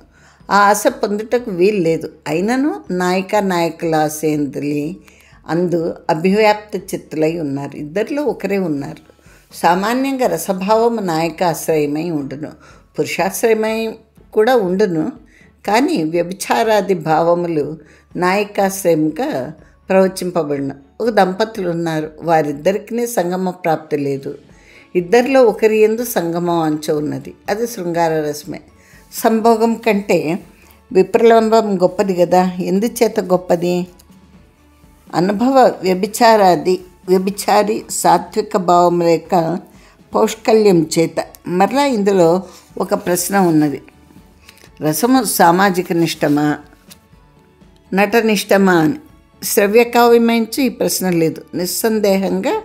Speaker 1: ఆ ఆశ పొందుటకు వీలు లేదు. అయినను నాయకుల ఆశ ఏందులి అందు అభివ్యాప్త చిత్తులై ఉన్నారు. ఇద్దరిలో ఒకరే ఉన్నారు. సామాన్యంగా రసభావము నాయకాశ్రయమై ఉండును, పురుషాశ్రయమై కూడా ఉండును. కానీ వ్యభిచారాది భావములు నాయకాశ్రయంగా ప్రవచింపబడిన ఒక దంపతులు ఉన్నారు. వారిద్దరికీ సంగమ ప్రాప్తి లేదు. ఇద్దరిలో ఒకరి యందు సంగమం అంచ ఉన్నది, అది శృంగార రసమే. సంభోగం కంటే విప్రలంబం గొప్పది కదా. ఎందుచేత గొప్పది? అనుభవ వ్యభిచారాది వ్యభిచారి సాత్విక భావం లేక పౌష్కల్యం చేత. మరలా ఇందులో ఒక ప్రశ్న ఉన్నది. రసము సామాజిక నిష్టమా, నటనిష్టమా అని. శ్రవ్యకావ్యమైంచి ఈ ప్రశ్న లేదు. నిస్సందేహంగా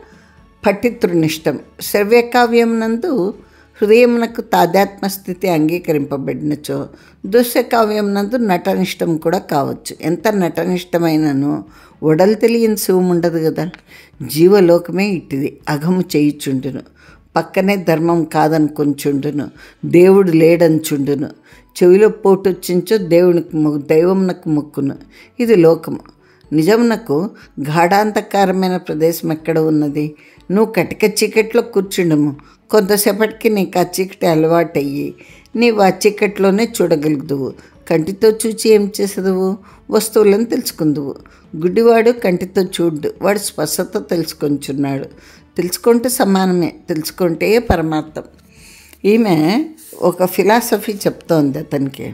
Speaker 1: పఠితృనిష్టం. శ్రవ్యకావ్యం నందు హృదయమునకు తాదాత్మస్థితి అంగీకరింపబడినచో దృశ్యకావ్యం నందు నటనిష్టం కూడా కావచ్చు. ఎంత నటనిష్టమైనను ఒడలు తెలియని శివం ఉండదు కదా. జీవలోకమే ఇట్టిది. అఘము చేయుచుండును, పక్కనే ధర్మం కాదనుకొంచుండును, దేవుడు లేడంచుండును, చెవిలో పోటొచ్చించో దైవమునకు మొక్కును. ఇది లోకము. నిజమునకు గాఢాంధకారమైన ప్రదేశం ఎక్కడ ఉన్నది? నువ్వు కటిక చీకట్లో కూర్చుండము. కొంతసేపటికి నీకు ఆ చీకటి అలవాటయ్యి నీవు ఆ చీకట్లోనే చూడగలుగుదువు. కంటితో చూచి ఏం చేసేదువు? వస్తువులను తెలుసుకుందువు. గుడ్డివాడు కంటితో చూడ్డు, వాడు స్పష్టత తెలుసుకొంచున్నాడు. తెలుసుకుంటే సమానమే, తెలుసుకుంటే పరమార్థం. ఈమె ఒక ఫిలాసఫీ చెప్తోంది అతనికి.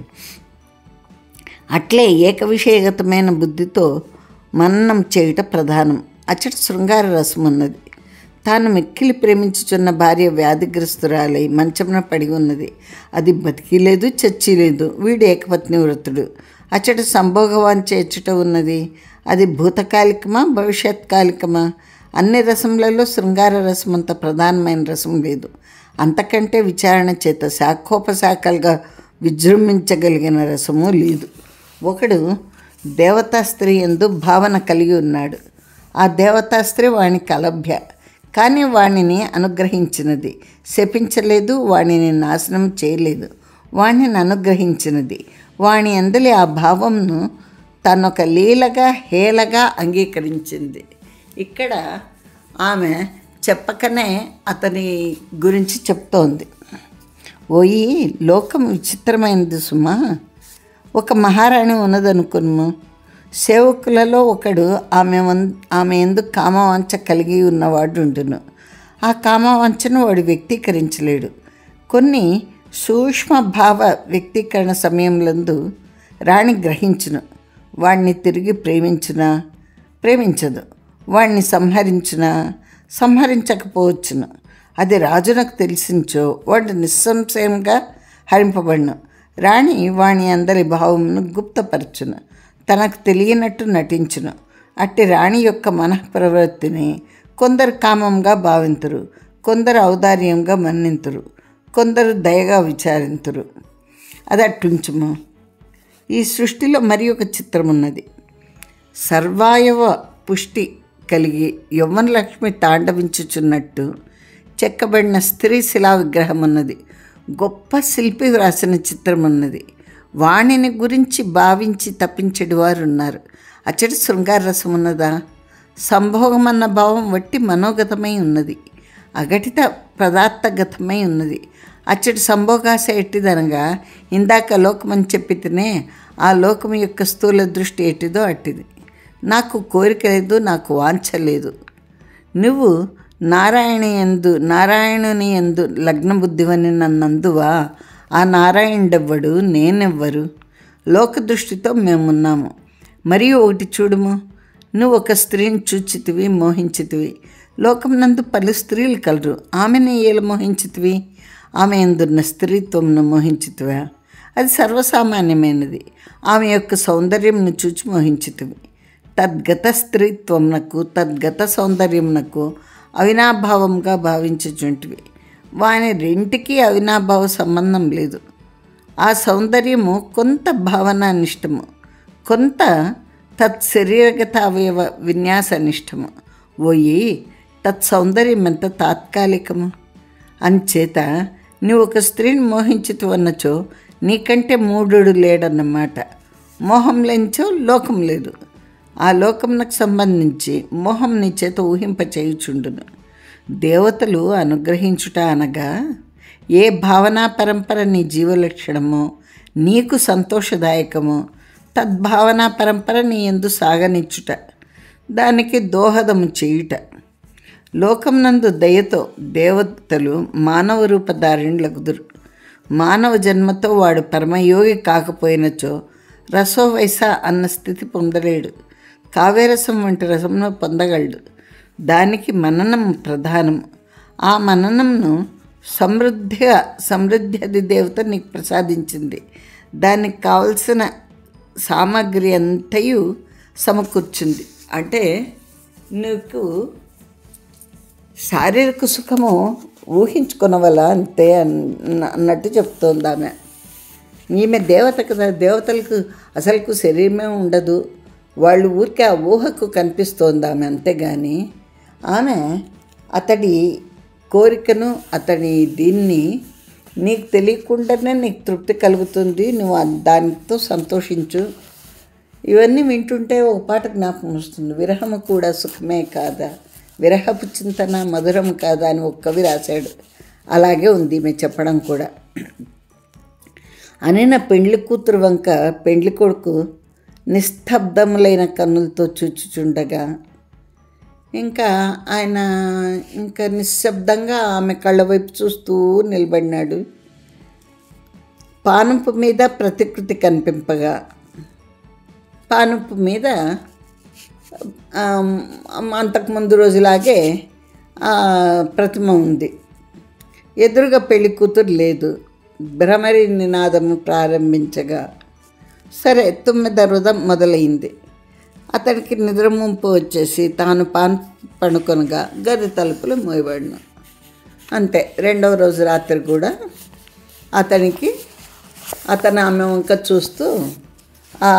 Speaker 1: అట్లే ఏకవిషయగతమైన బుద్ధితో మననం చేయుట ప్రధానం. అచ్చట శృంగార రసం ఉన్నది. తాను మిక్కిలి ప్రేమించుచున్న భార్య వ్యాధిగ్రస్తురాలై మంచమున పడి ఉన్నది. అది బతికి లేదు, చచ్చి లేదు. వీడు ఏకపత్ని వ్రతుడు. అచ్చట సంభోగవాంఛ ఎచ్చట ఉన్నది. అది భూతకాలికమా, భవిష్యత్కాలికమా? అన్ని రసములలో శృంగార రసం అంత ప్రధానమైన రసం లేదు. అంతకంటే విచారణ చేత శాఖోపశాఖలుగా విజృంభించగలిగిన రసము లేదు. ఒకడు దేవతా స్త్రీ యందు భావన కలిగి ఉన్నాడు. ఆ దేవతా స్త్రీ వానికి అలభ్య, కానీ వాణిని అనుగ్రహించినది. శపించలేదు, వాణిని నాశనం చేయలేదు. వాణిని అనుగ్రహించినది. వాణి అందలి ఆ భావంను తనొక లీలగా హేళగా అంగీకరించింది. ఇక్కడ ఆమె చెప్పకనే అతని గురించి చెప్తోంది. ఓయి, లోకం విచిత్రమైనది సుమా. ఒక మహారాణి ఉన్నదనుకును. సేవకులలో ఒకడు ఆమె ఎందుకు కామవాంఛ కలిగి ఉన్నవాడు ఉండును. ఆ కామవాంఛను వాడు వ్యక్తీకరించలేడు. కొన్ని సూక్ష్మ భావ వ్యక్తీకరణ సమయంలందు రాణి గ్రహించును. వాడిని తిరిగి ప్రేమించదు. వాడిని సంహరించకపోవచ్చును. అది రాజునకు తెలిసించో వాడు నిస్సంశయంగా హరింపబడును. రాణి వాణి అందరి భావమును గుప్తపరచును, తనకు తెలియనట్టు నటించును. అట్టి రాణి యొక్క మనఃప్రవృత్తిని కొందరు కామంగా భావింతురు, కొందరు ఔదార్యంగా మన్నింతురు, కొందరు దయగా విచారింతురు. అది అట్టుంచుము. ఈ సృష్టిలో మరి ఒక చిత్రం ఉన్నది. సర్వాయవ పుష్టి కలిగి యవ్వనలక్ష్మి తాండవించుచున్నట్టు చెక్కబడిన స్త్రీ శిలా విగ్రహం ఉన్నది. గొప్ప శిల్పి వ్రాసిన చిత్రం ఉన్నది. వాణిని గురించి భావించి తప్పించేటి వారు ఉన్నారు. అచ్చటి శృంగార రసం ఉన్నదా? సంభోగమన్న భావం వట్టి మనోగతమై ఉన్నది, అఘటిత పదార్థగతమై ఉన్నది. అచ్చటి సంభోగాశ ఎట్టిదనగా ఇందాక లోకమని చెప్పితేనే ఆ లోకం యొక్క స్థూల దృష్టి ఎట్టిదో అట్టిది. నాకు కోరిక లేదు, నాకు వాంఛ లేదు. నువ్వు నారాయణుని యందు లగ్నబుద్ధివని నన్నందువా? ఆ నారాయణుడెవ్వడు, నేనెవ్వరు? లోక దృష్టితో మేమున్నాము. మరియు ఒకటి చూడుము, నువ్వు ఒక స్త్రీని చూచితివి, మోహించితివి. లోకం నందు పలు స్త్రీలు కలరు. ఆమెను ఏలా మోహించితివి? ఆమె ఎందున్న స్త్రీత్వంను మోహించితివా? అది సర్వసామాన్యమైనది. ఆమె యొక్క సౌందర్యంను చూచి మోహించితివి. తద్గత స్త్రీత్వంనకు తద్గత సౌందర్యంనకు అవినాభావంగా భావించుచుంటివి. వాని రెంటికి అవినాభావ సంబంధం లేదు. ఆ సౌందర్యము కొంత భావనానిష్టము, కొంత తత్శరీరగత అవయవ విన్యాసనిష్టము. ఓయి, తత్సౌందర్యం ఎంత తాత్కాలికము. అంచేత నువ్వు ఒక స్త్రీని మోహించుతూ అన్నచో నీకంటే మూఢుడు లేడన్నమాట. మోహం లేనిచో లోకం లేదు. ఆ లోకమునకు సంబంధించి మోహం నీ చేత ఊహింపచేయుచుండును. దేవతలు అనుగ్రహించుట అనగా ఏ భావనా పరంపర నీ జీవలక్షణమో నీకు సంతోషదాయకమో తద్భావనా పరంపర నీ యందు సాగనిచ్చుట, దానికి దోహదము చేయుట. లోకం నందు దయతో దేవతలు మానవ రూపధారిణులగుదురు. మానవ జన్మతో వాడు పరమయోగి కాకపోయినచో రసోవైస అన్న స్థితి పొందలేడు. కావ్యరసం వంటి రసమును పొందగలడు. దానికి మననం ప్రధానం. ఆ మననంను సమృద్ధి అది దేవత నీకు ప్రసాదించింది. దానికి కావలసిన సామాగ్రి అంతయు సమకూర్చింది. అంటే నీకు శారీరక సుఖము ఊహించుకునవల అంతే అన్నట్టు చెప్తోంది ఆమె. ఈమె దేవత కదా, దేవతలకు అసలుకు శరీరమే ఉండదు, వాళ్ళు ఊరికే ఆ ఊహకు కనిపిస్తోంది ఆమె, అంతేగాని ఆమె అతడి కోరికను అతడి దీన్ని నీకు తెలియకుండానే నీకు తృప్తి కలుగుతుంది, నువ్వు దానితో సంతోషించు. ఇవన్నీ వింటుంటే ఒక పాట జ్ఞాపకం వస్తుంది. విరహము కూడా సుఖమే కాదా, విరహపు చింతన మధురం కాదా అని ఒక కవి రాశాడు. అలాగే ఉంది ఈమె చెప్పడం కూడా. అనిన పెండ్లి కూతురు వంక పెండ్లి కొడుకు నిస్తబ్దములైన కన్నులతో చూచుచుండగా ఇంకా ఆయన ఇంకా నిశ్శబ్దంగా ఆమె కళ్ళ వైపు చూస్తూ నిలబడినాడు. పానుపు మీద ప్రతికృతి కనిపింపగా పానుపు మీద అంతకుముందు రోజులాగే ప్రతిమ ఉంది. ఎదురుగా పెళ్లి కూతురు లేదు. భ్రమరి నినాదము ప్రారంభించగా సరే 9 రుదం మొదలైంది. అతనికి నిద్రముంపు వచ్చేసి తాను పడుకొనగా గది తలుపులు మోయబడిన. అంతే. 2వ రోజు రాత్రి కూడా అతను ఆమె వంక చూస్తూ ఆ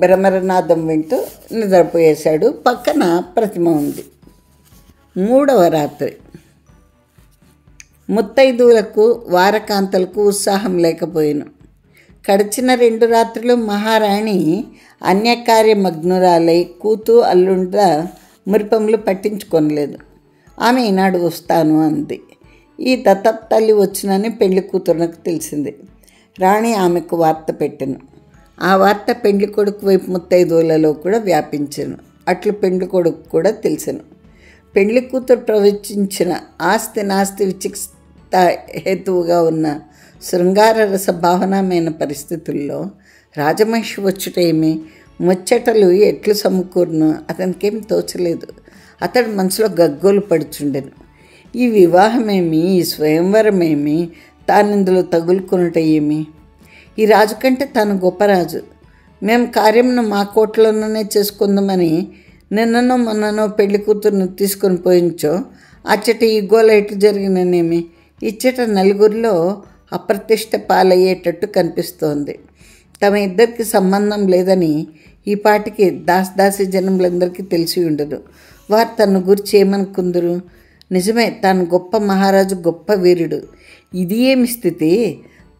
Speaker 1: భ్రమరనాదం వింటూ నిద్రపోయేశాడు. పక్కన ప్రతిమ ఉంది. 3వ రాత్రి ముత్తైదువులకు వారకాంతలకు ఉత్సాహం లేకపోయాను. గడిచిన 2 రాత్రులు మహారాణి అన్యకార్యమగ్నురాలై కూతూ అల్లుండ మురిపములు పట్టించుకొనలేదు. ఆమె ఈనాడు వస్తాను అంది. ఈ దత్తత తల్లి వచ్చినని పెళ్లి కూతురునకు తెలిసింది. రాణి ఆమెకు వార్త పెట్టెను. ఆ వార్త పెండ్లి కొడుకు వైపు ముత్తైదువులలో కూడా వ్యాపించెను. అట్లు పెండ్లి కొడుకు కూడా తెలిసెను. పెండ్లి కూతురు ప్రవచించిన ఆస్తి నాస్తి విచికిత్స హేతువుగా ఉన్న శృంగార రస భావనమైన పరిస్థితుల్లో రాజమహిషి వచ్చుటేమి, ముచ్చటలు ఎట్లు సమకూరును అతనికేమి తోచలేదు. అతడు మనసులో గగ్గోలు పడుచుండెను. ఈ వివాహమేమి, ఈ స్వయంవరమేమి, తానిందులో తగులుకొనుట ఏమి? ఈ రాజు కంటే తాను గొప్ప రాజు. మేము కార్యమును మా కోటలోనే చేసుకుందామని నిన్ననో మొన్ననో పెళ్లి కూతురును తీసుకొని పోయించో అచ్చట ఈ గోల ఎట్లు జరిగిననేమి? ఇచ్చట నలుగురిలో అప్రతిష్ట పాలయ్యేటట్టు కనిపిస్తోంది. తమ ఇద్దరికి సంబంధం లేదని ఈ పాటికి దాసి జనములందరికీ తెలిసి ఉండదు. వారు తన గురించి ఏమనుకుందరు? నిజమే, తాను గొప్ప మహారాజు, గొప్ప వీరుడు. ఇది ఏమి స్థితి?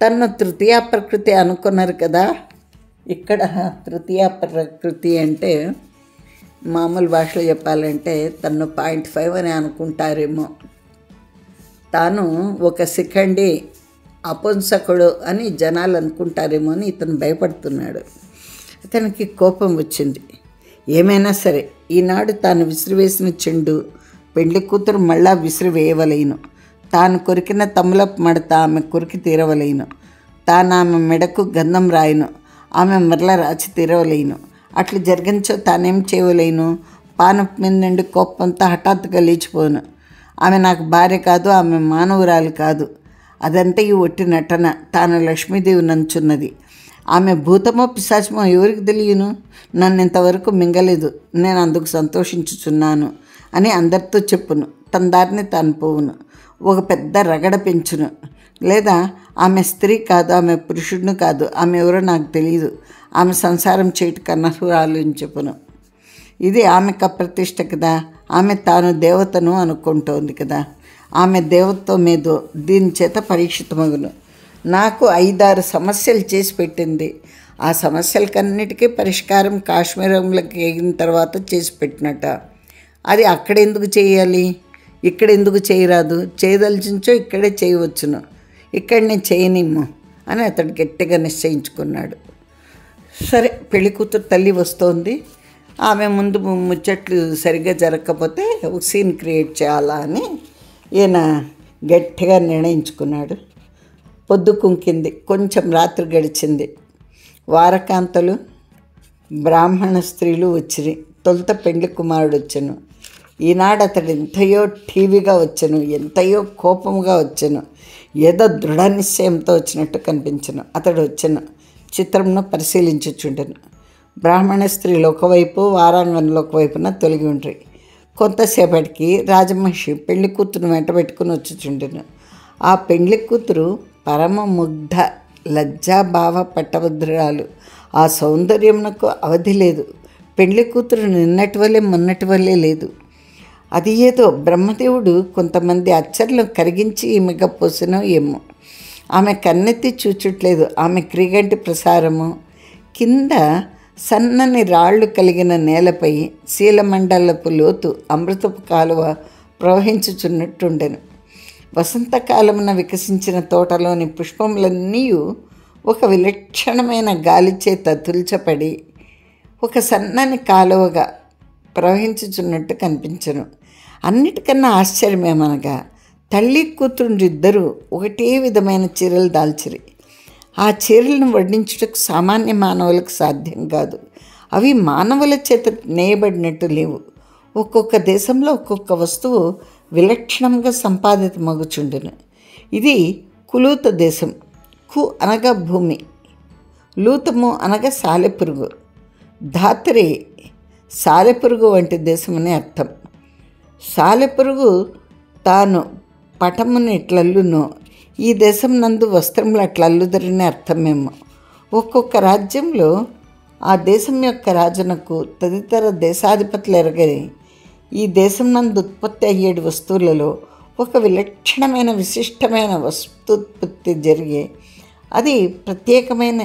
Speaker 1: తను తృతీయ ప్రకృతి అనుకున్నారు కదా. ఇక్కడ తృతీయ ప్రకృతి అంటే మామూలు భాషలో చెప్పాలంటే తను 0.5 అని అనుకుంటారేమో. తాను ఒక శిఖండి అపుంసకుడు అని జనాలు అనుకుంటారేమో అని ఇతను భయపడుతున్నాడు. అతనికి కోపం వచ్చింది. ఏమైనా సరే ఈనాడు తాను విసిరివేసిన చెండు పెండ్లి కూతురు మళ్ళా విసిరివేయవలేను. తాను కొరికిన తమలపు మడత ఆమె కొరికి తీరవలేను. తాను ఆమె మెడకు గంధం రాయను, ఆమె మరల రాచి తీరవలేను. అట్లు జరిగించో తానేం చేయవలేను. పానపు మీద నుండి కోపంతో హఠాత్తుగా లేచిపోను. ఆమె నాకు భార్య కాదు, ఆమె మానవురాలు కాదు. అదంతా ఈ ఒట్టి నటన. తాను లక్ష్మీదేవి నంచున్నది. ఆమె భూతమో పిశాచమో ఎవరికి తెలియను. నన్ను ఇంతవరకు మింగలేదు, నేను అందుకు సంతోషించుచున్నాను అని అందరితో చెప్పును. తన దారిని తాను పోవును. ఒక పెద్ద రగడ పెంచును. లేదా ఆమె స్త్రీ కాదు, ఆమె పురుషుడిని కాదు, ఆమె ఎవరో నాకు తెలియదు, ఆమె సంసారం చేయటకు అనర్హురాలు అని చెప్పును. ఇది ఆమెకు అప్రతిష్ట కదా. ఆమె తాను దేవతను అనుకుంటోంది కదా. ఆమె దేవత్వం మీదో దీని చేత పరీక్షితమగును. నాకు 5-6 సమస్యలు చేసి పెట్టింది. ఆ సమస్యలకన్నిటికీ పరిష్కారం కాశ్మీరంలోకి ఎగిన తర్వాత చేసి పెట్టినట్ట. అది అక్కడెందుకు చేయాలి, ఇక్కడెందుకు చేయరాదు? చేయదలిచించో ఇక్కడే చేయవచ్చును, ఇక్కడ నేను చేయనిమ్ము అని అతడు గట్టిగా నిశ్చయించుకున్నాడు. సరే, పెళ్లి కూతురు తల్లి వస్తోంది. ఆమె ముందు ముచ్చట్లు సరిగ్గా జరగకపోతే ఒక సీన్ క్రియేట్ చేయాలా అని ఈయన గట్టిగా నిర్ణయించుకున్నాడు. పొద్దు కుంకింది. కొంచెం రాత్రి గడిచింది. వారకాంతలు బ్రాహ్మణ స్త్రీలు వచ్చిరి. తొలుత పెండ్లి కుమారుడు వచ్చెను. ఈనాడు అతడు ఎంతయో ఠీవిగా వచ్చెను, ఎంతయో కోపముగా వచ్చెను, ఏదో దృఢ నిశ్చయంతో వచ్చినట్టు కనిపించెను. అతడు వచ్చెను, చిత్రంను పరిశీలించుచుండెను. బ్రాహ్మణ స్త్రీలు ఒకవైపు, వారాంగణంలో ఒకవైపున తొలగి ఉండ్రి. కొంతసేపటికి రాజమహిషి పెళ్లి కూతురును వెంట పెట్టుకుని వచ్చుచుండెను. ఆ పెళ్లి కూతురు పరమ ముగ్ధ లజ్జాభావ పట్టభద్రురాలు. ఆ సౌందర్యమునకు అవధి లేదు. పెళ్లి కూతురు నిన్నటి వల్లే మొన్నటి వల్లే లేదు. అది ఏదో బ్రహ్మదేవుడు కొంతమంది అచ్చర్లను కరిగించి ఈమెగా పోసినో ఏమో. ఆమె కన్నెత్తి చూచుట్లేదు. ఆమె క్రీగంటి ప్రసారము కింద సన్నని రాళ్ళు కలిగిన నేలపై శీలమండలపు లోతు అమృతపు కాలువ ప్రవహించుచున్నట్టుండెను. వసంతకాలమున వికసించిన తోటలోని పుష్పములన్నీ ఒక విలక్షణమైన గాలి చేత తుల్చపడి ఒక సన్నని కాలువగా ప్రవహించుచున్నట్టు కనిపించెను. అన్నిటికన్నా ఆశ్చర్యమేమనగా తల్లి కూతురుండిద్దరూ ఒకటే విధమైన చీరలు దాల్చిరి. ఆ చీరలను వడ్డించుటకు సామాన్య మానవులకు సాధ్యం కాదు. అవి మానవుల చేత నేయబడినట్టు లేవు. ఒక్కొక్క దేశంలో ఒక్కొక్క వస్తువు విలక్షణంగా సంపాదితమగుచుండెను. ఇది కులూత దేశం. కు అనగా భూమి, లూతము అనగా సాలెపురుగు, ధాత్రి సాలెపురుగు వంటి దేశమని అర్థం. సాలెపురుగు తాను పటమును ఎట్లల్లునో ఈ దేశం నందు వస్త్రములు అట్లల్లుదరని అర్థమేమో. ఒక్కొక్క రాజ్యంలో ఆ దేశం యొక్క రాజునకు తదితర దేశాధిపతులు ఎరగని ఈ దేశం నందు ఉత్పత్తి అయ్యేడు వస్తువులలో ఒక విలక్షణమైన విశిష్టమైన వస్తుత్పత్తి జరిగే అది ప్రత్యేకమైన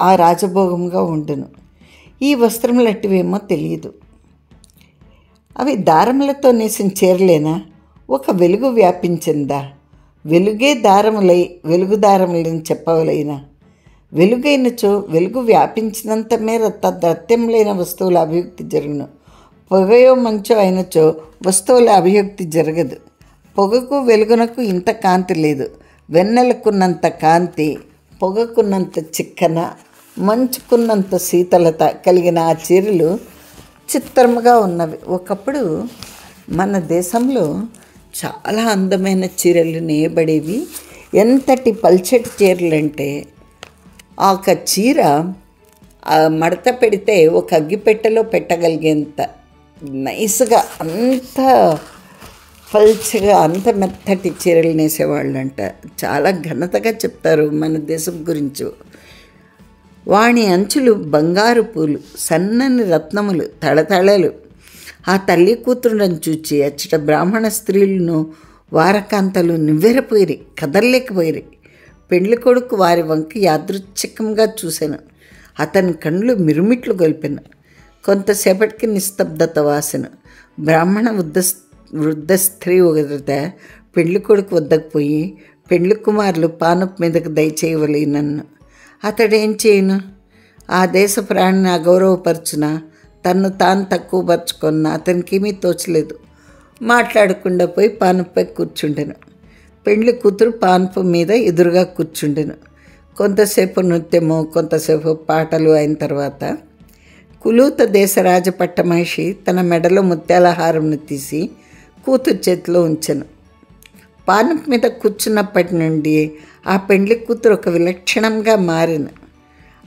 Speaker 1: ఆ రాజభోగంగా ఉండును. ఈ వస్త్రములు అట్టివేమో తెలియదు. అవి దారములతో నేసిన చీరలేనా? ఒక వెలుగు వ్యాపించిందా? వెలుగే దారములై వెలుగు దారములని చెప్పవలైనా? వెలుగైనచో వెలుగు వ్యాపించినంత మేర తదత్యములైన వస్తువుల అభివ్యక్తి జరుగును. పొగయో మంచో అయినచో వస్తువుల అభివ్యక్తి జరగదు. పొగకు వెలుగునకు ఇంత కాంతి లేదు. వెన్నెలకున్నంత కాంతి, పొగకున్నంత చిక్కన, మంచుకున్నంత శీతలత కలిగిన ఆ చీరలు చిత్రముగా ఉన్నవి. ఒకప్పుడు మన దేశంలో చాలా అందమైన చీరలు నేయబడేవి. ఎంతటి పల్చటి చీరలంటే ఆ ఒక చీర మడత పెడితే ఒక అగ్గిపెట్టెలో పెట్టగలిగేంత నైస్గా, అంత పల్చగా, అంత మెత్తటి చీరలు నేసేవాళ్ళంట. చాలా ఘనతగా చెప్తారు మన దేశం గురించి. వాణి అంచులు బంగారు పూలు, సన్నని రత్నములు, తళతళలు. ఆ తల్లి కూతురులను చూచి అచ్చట బ్రాహ్మణ స్త్రీలను వారకాంతలు నివ్వెరపోయిరి, కదలలేకపోయిరి. పెండ్లి కొడుకు వారి వంక యాదృచ్ఛికంగా చూశాను. అతని కళ్ళు మిరుమిట్లు గొల్పెను. కొంతసేపటికి నిస్తబ్దత వాసన. బ్రాహ్మణ వృద్ధ స్త్రీ ఒకట పెండ్లి కొడుకు వద్దకు పోయి, పెండ్లి కుమారులు పానపు మీదకు దయచేయవలే నన్ను. అతడేం చేయను? ఆ దేశ ప్రాణిని అగౌరవపరచునా, తన్ను తాను తక్కువపరుచుకున్న అతనికేమీ తోచలేదు. మాట్లాడకుండా పోయి పానపుపై కూర్చుండెను. పెండ్లి కూతురు పానపు మీద ఎదురుగా కూర్చుండెను. కొంతసేపు నృత్యము, కొంతసేపు పాటలు అయిన తర్వాత కులూత దేశ రాజపట్ట మహిషి తన మెడలో ముత్యాల హారంను తీసి కూతురు చేతిలో ఉంచెను. పానపు మీద కూర్చున్నప్పటి నుండి ఆ పెండ్లి కూతురు ఒక విలక్షణంగా మారిన.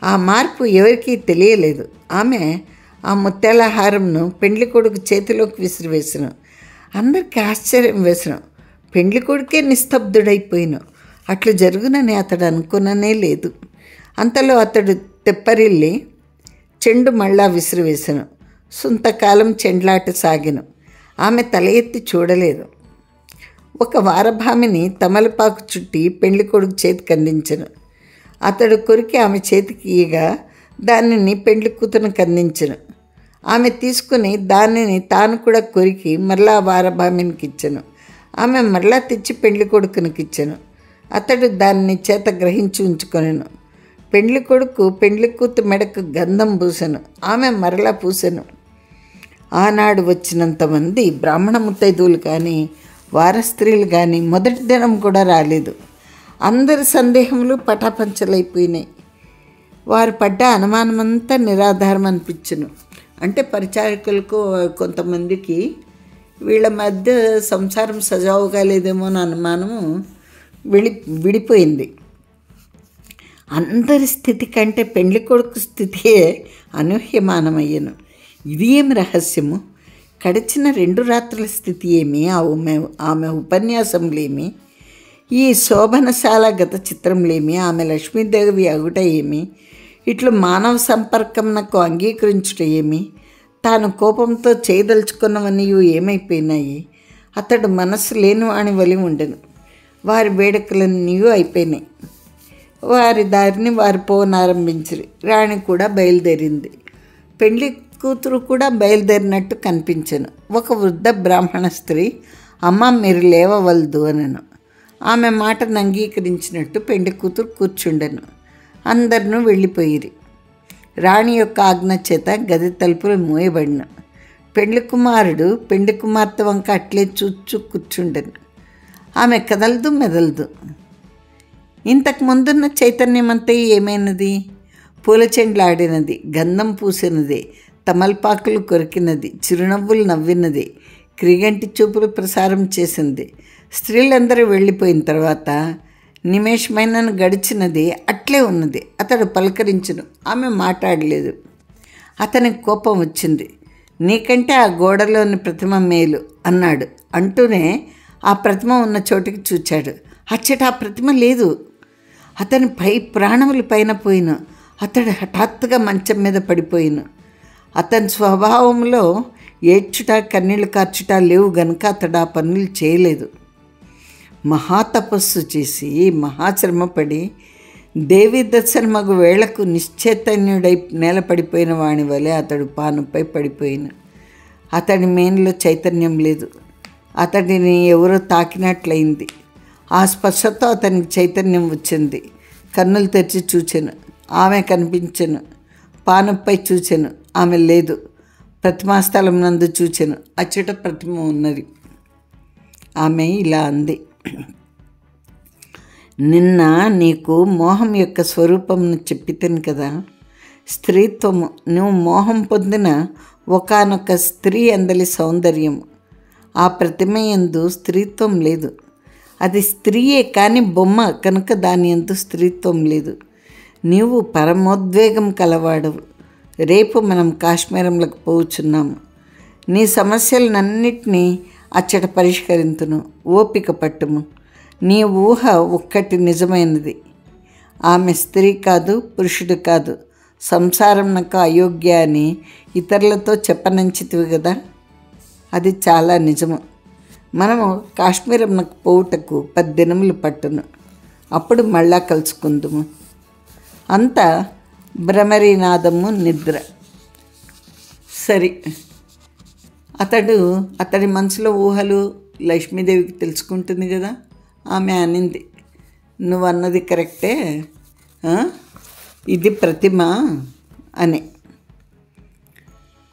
Speaker 1: ఆ మార్పు ఎవరికీ తెలియలేదు. ఆమె ఆ ముత్యాల హారంను పెండ్లి కొడుకు చేతిలోకి విసిరివేసిన. అందరికీ ఆశ్చర్యం వేసిన. పెండ్లి కొడుకే నిస్తబ్దుడైపోయిన. అట్లు జరుగునని అతడు అనుకుననే లేదు. అంతలో అతడు తెప్పరిల్లి చెండు మళ్ళా విసిరివేసను. సుంతకాలం చెండ్లాట సాగెను. ఆమె తల ఎత్తి చూడలేదు. ఒక వారభామిని తమలపాకు చుట్టి పెండ్లి కొడుకు చేతికి అందించెను. అతడు కొరికి ఆమె చేతికి ఇయ్యగా దానిని పెండ్లి కూతురునికి అందించెను. ఆమె తీసుకుని దానిని తాను కూడా కొరికి మరలా వారభామినికి ఇచ్చెను. ఆమె మరలా తెచ్చి పెండ్లి కొడుకునికి ఇచ్చెను. అతడు దాన్ని చేత గ్రహించి ఉంచుకొనెను. పెండ్లి కొడుకు పెండ్లి కూతురు మెడకు గంధం పూసెను. ఆమె మరలా పూసెను. ఆనాడు వచ్చినంతమంది బ్రాహ్మణ ముత్తైదువులు కానీ వార స్త్రీలు కానీ మొదటి దినం కూడా రాలేదు. అందరి సందేహములు పటాపంచలైపోయినాయి. వారు పడ్డ అనుమానమంతా నిరాధారం అనిపించును. అంటే పరిచారకులకు కొంతమందికి వీళ్ళ మధ్య సంసారం సజావుగా లేదేమో అని అనుమానము విడిపోయింది. అందరి స్థితి కంటే పెండ్లి కొడుకు స్థితియే అనూహ్యమానమయ్యను. ఇది ఏమి రహస్యము? గడిచిన 2 రాత్రుల స్థితి ఏమి, ఆమె ఉపన్యాసంలేమి, ఈ శోభనశాల గత చిత్రంలేమి, ఆమె లక్ష్మీదేవి అగుట ఏమి, ఇట్లు మానవ సంపర్కంనకు అంగీకరించుట ఏమి, తాను కోపంతో చేయదలుచుకున్నవన్నీ ఏమైపోయినాయి? అతడు మనస్సు లేనివాని వలి ఉండెను. వారి వేడుకలన్నీ అయిపోయినాయి. వారి దారిని వారు పోనారంభించిరి. రాణి కూడా బయలుదేరింది. పెళ్లి కూతురు కూడా బయలుదేరినట్టు కనిపించెను. ఒక వృద్ధ బ్రాహ్మణ స్త్రీ, అమ్మ మీరు లేవవలదు అనను. ఆమె మాటను అంగీకరించినట్టు పెళ్లి కూతురు కూర్చుండెను. అందరినూ వెళ్ళిపోయిరి. రాణి యొక్క ఆజ్ఞ చేత గది తలుపులు మూయబడిన. పెళ్లి కుమారుడు పెళ్లి కుమార్తె వంక అట్లే చూచు కూర్చుండెను. ఆమె కదలదు మెదలదు. ఇంతకు ముందున్న చైతన్యమంతా ఏమైనది? పూల చెండ్లాడినది, గంధం పూసినది, తమలపాకులు కొరికినది, చిరునవ్వులు నవ్వినది, క్రిగంటి చూపులు ప్రసారం చేసింది. స్త్రీలందరూ వెళ్ళిపోయిన తర్వాత నిమేషమైనను గడిచినది అట్లే ఉన్నది. అతడు పలకరించును. ఆమె మాట్లాడలేదు. అతనికి కోపం వచ్చింది. నీకంటే ఆ గోడలోని ప్రతిమ మేలు అన్నాడు. అంటూనే ఆ ప్రతిమ ఉన్న చోటికి చూచాడు. అచ్చట ఆ ప్రతిమ లేదు. అతని ప్రాణములు పైన పోయిన. అతడు హఠాత్తుగా మంచం మీద పడిపోయిన. అతని స్వభావంలో ఏడ్చుట కన్నీళ్లు కార్చుట లేవు గనుక అతడు ఆ పనులు చేయలేదు. మహాతపస్సు చేసి మహాశ్రమపడి దేవి దర్శనమగు వేళకు నిశ్చైతన్యుడై నేలపడిపోయిన వాని వలె అతడు పానుపై పడిపోయిన. అతడి మేనిలో చైతన్యం లేదు. అతడిని ఎవరో తాకినట్లయింది. ఆ స్పర్శతో అతనికి చైతన్యం వచ్చింది. కన్నులు తెరిచి చూచెను. ఆమె కనిపించెను. పానుపై చూచెను. ఆమె లేదు. ప్రతిమాస్థలం నందు చూచెను. అచ్చట ప్రతిమ ఉన్నది. ఆమె ఇలా అంది, నిన్న నీకు మోహం యొక్క స్వరూపంను చెప్పితేను కదా. స్త్రీత్వము నువ్వు మోహం పొందిన ఒకానొక స్త్రీ అందలి సౌందర్యము. ఆ ప్రతిమ యందు స్త్రీత్వం లేదు. అది స్త్రీయే కానీ బొమ్మ కనుక దాని యందు స్త్రీత్వం లేదు. నీవు పరమోద్వేగం కలవాడవు. రేపు మనం కాశ్మీరంలోకి పోవుచున్నాము. నీ సమస్యలన్నిటినీ అచ్చట పరిష్కరింతును. ఓపిక పట్టుము. నీ ఊహ ఒక్కటి నిజమైనది. ఆమె స్త్రీ కాదు, పురుషుడు కాదు. సంసారం నాకు అయోగ్య అని ఇతరులతో చెప్పనంచితివి కదా. అది చాలా నిజము. మనము కాశ్మీరంకు పోవుటకు 10 దినములు పట్టును. అప్పుడు మళ్ళా కలుసుకుందుము. అంతా భ్రమరీనాదము, నిద్ర. సరి అతడి మనసులో ఊహలు లక్ష్మీదేవికి తెలుసుకుంటుంది కదా. ఆమె అనింది, నువ్వు అన్నది కరెక్టే, ఇది ప్రతిమ అని.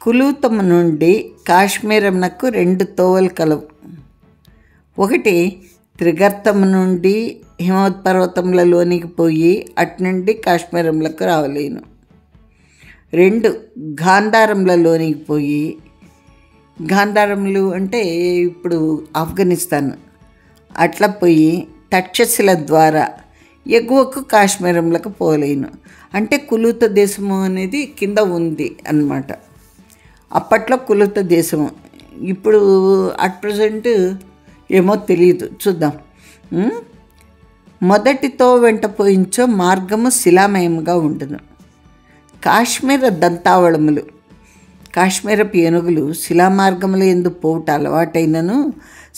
Speaker 1: కులూతము నుండి కాశ్మీరంకు 2 తోవలు కలవు. ఒకటి త్రిగర్తము నుండి హిమవత్పర్వతములలోనికి పోయి అటునుండి కాశ్మీరంలకు రావలేను. 2 గాంధారంలలోనికి పోయి, గాంధారములు అంటే ఇప్పుడు ఆఫ్ఘనిస్తాన్, అట్లా పోయి తక్షశిల ద్వారా ఎగువకు కాశ్మీరంలకు పోలేను. అంటే కులూత దేశము అనేది కింద ఉంది అన్నమాట. అప్పట్లో కులూత దేశము. ఇప్పుడు అట్ ప్రజెంట్ ఏమో తెలియదు, చూద్దాం. మొదటితో వెంట పోయించో మార్గము శిలామయముగా ఉండును. కాశ్మీర దంతావళములు, కాశ్మీరపు ఏనుగులు శిలామార్గముల ఎందు పోవుట అలవాటైనను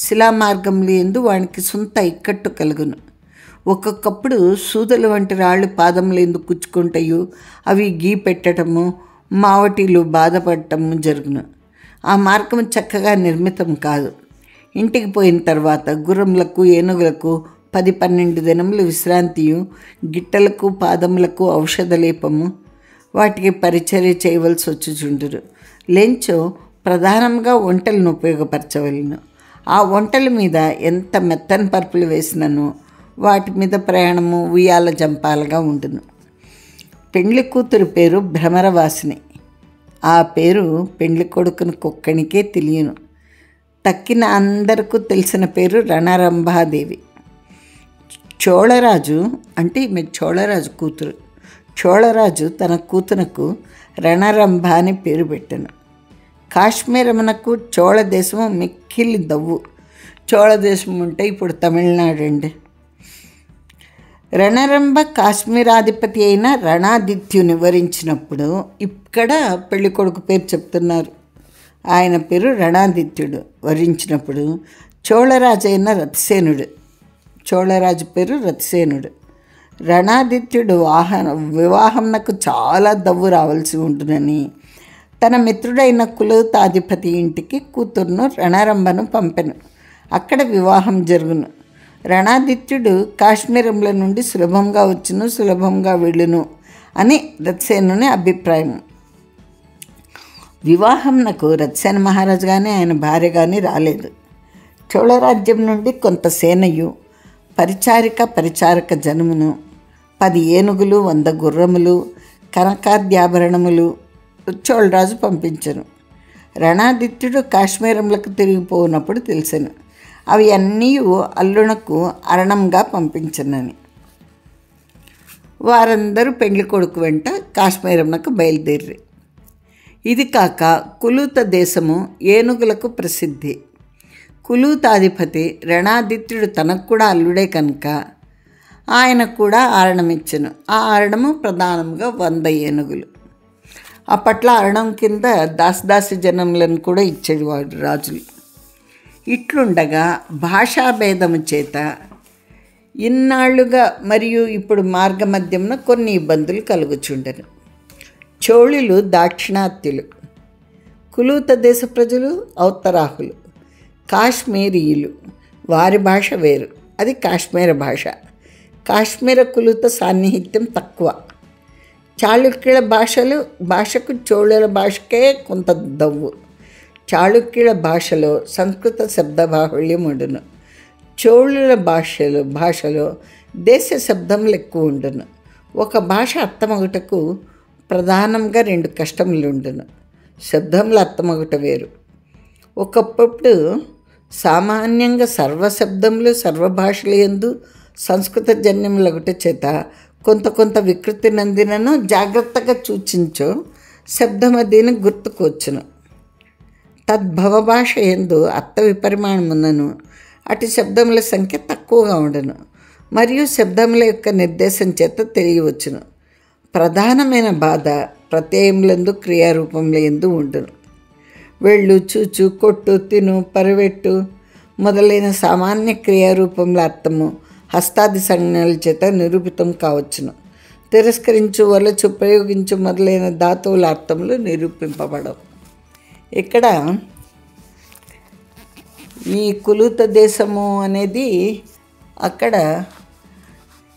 Speaker 1: శిలామార్గములు ఎందు వానికి సొంత ఇక్కట్టు కలుగును. ఒక్కొక్కప్పుడు సూదుల వంటి రాళ్ళు పాదముల ఎందు కుచ్చుకుంటాయు. అవి గీ పెట్టడము, మావటీలు బాధపడటము జరుగును. ఆ మార్గం చక్కగా నిర్మితం కాదు. ఇంటికి పోయిన తర్వాత గుర్రములకు ఏనుగులకు 10-12 దినములు విశ్రాంతియు, గిట్టలకు పాదములకు ఔషధ లేపము, వాటికి పరిచర్య చేయవలసి వచ్చుచుండురు. లెంచో ప్రధానంగా ఒంటెలను ఉపయోగపరచవలను. ఆ ఒంటెల మీద ఎంత మెత్తని పరుపులు వేసినను వాటి మీద ప్రయాణము ఉయ్యాల జంపాలుగా ఉండును. పెండ్లి కూతురు పేరు భ్రమరవాసిని. ఆ పేరు పెండ్లి కొడుకుని కుక్కనికే తెలియను. తక్కిన అందరికీ తెలిసిన పేరు రణరంభాదేవి. చోళరాజు అంటే ఈమె చోళరాజు కూతురు. చోళరాజు తన కూతురుకు రణరంభ అని పేరు పెట్టాను. కాశ్మీరమునకు చోళ దేశము మిక్కిలి దవ్వు. చోళ దేశం అంటే ఇప్పుడు తమిళనాడు అండి. రణరంభ కాశ్మీరాధిపతి అయిన రణాదిత్యుని వరించినప్పుడు ఇక్కడ పెళ్ళికొడుకు పేరు చెప్తున్నారు. ఆయన పేరు రణాదిత్యుడు. వరించినప్పుడు చోళరాజు అయిన రథసేనుడు, చోళరాజు పేరు రథసేనుడు. రణాదిత్యుడు వివాహంనకు చాలా దవ్వు రావాల్సి ఉంటుందని తన మిత్రుడైన కులూతాధిపతి ఇంటికి కూతురును రణరంభను పంపెను. అక్కడ వివాహం జరుగును. రణాదిత్యుడు కాశ్మీరంలో నుండి సులభంగా వచ్చును, సులభంగా వెళ్ళును అని రథసేనుని అభిప్రాయం. వివాహంనకు రథసేన మహారాజు కానీ ఆయన భార్య కానీ రాలేదు. చోళరాజ్యం నుండి కొంత సేనయు, పరిచారక జనమును, 10 ఏనుగులు, 100 గుర్రములు, కనకాద్యాభరణములు చోళరాజు పంపించను. రణాదిత్యుడు కాశ్మీరంలకు తిరిగిపోయినప్పుడు తెలిసెను. అవి అన్నీ అల్లునకు అరణంగా పంపించనని. వారందరూ పెండ్లి కొడుకు వెంట కాశ్మీరంకు బయలుదేరి. ఇది కాక కులూత దేశము ఏనుగులకు ప్రసిద్ధి. కులూతాధిపతి రణాదిత్యుడు తనకు కూడా అల్లుడే కనుక ఆయన కూడా ఆరణమిచ్చను. ఆ ఆరణము ప్రధానంగా 100 ఏనుగులు. అప్పట్లో అరణం కింద దాసదాసి జనములను కూడా ఇచ్చేవాడు రాజులు. ఇట్లుండగా భాషాభేదము చేత ఇన్నాళ్లుగా మరియు ఇప్పుడు మార్గమధ్యమున కొన్ని ఇబ్బందులు కలుగుచుండెను. చోళులు దాక్షిణాత్యులు, కులూత దేశ ప్రజలు ఔత్తరాహులు, కాశ్మీరీయులు. వారి భాష వేరు, అది కాశ్మీర భాష. కాశ్మీర కులూత సాన్నిహిత్యం తక్కువ. చాళుక్యుల భాషకు చోళుల భాషకే కొంత దవ్వు. చాళుక్యుల భాషలో సంస్కృత శబ్ద బాహుళ్యం ఉండును. చోళుల భాషలో దేశ శబ్దములు ఎక్కువ ఉండును. ఒక భాష అర్థమగుటకు ప్రధానంగా 2 కష్టములు ఉండును. శబ్దములు అర్థమగుట వేరు. ఒకప్పుడు సామాన్యంగా సర్వశబ్దములు సర్వభాషల యందు సంస్కృత జన్యములగుట చేత కొంత వికృతి నందినను జాగ్రత్తగా సూచించో శబ్దమదీని గుర్తుకొచ్చును. తద్భవ భాష యందు అర్థ విపరిమాణమున్నను అటు శబ్దముల సంఖ్య తక్కువగా ఉండను మరియు శబ్దముల యొక్క నిర్దేశం చేత తెలియవచ్చును. ప్రధానమైన బాధ ప్రత్యయములందు క్రియారూపముల యందు ఉండును. వెళ్ళు, చూచు, కొట్టు, తిను, పరివెట్టు మొదలైన సామాన్య క్రియారూపముల అర్థము హస్తాది సంజ్ఞల చేత నిరూపితం కావచ్చును. తిరస్కరించు, వలచు, ప్రయోగించు మొదలైన ధాతువుల అర్థములు నిరూపింపబడవు. ఇక్కడ ఈ కులూత దేశము అనేది అక్కడ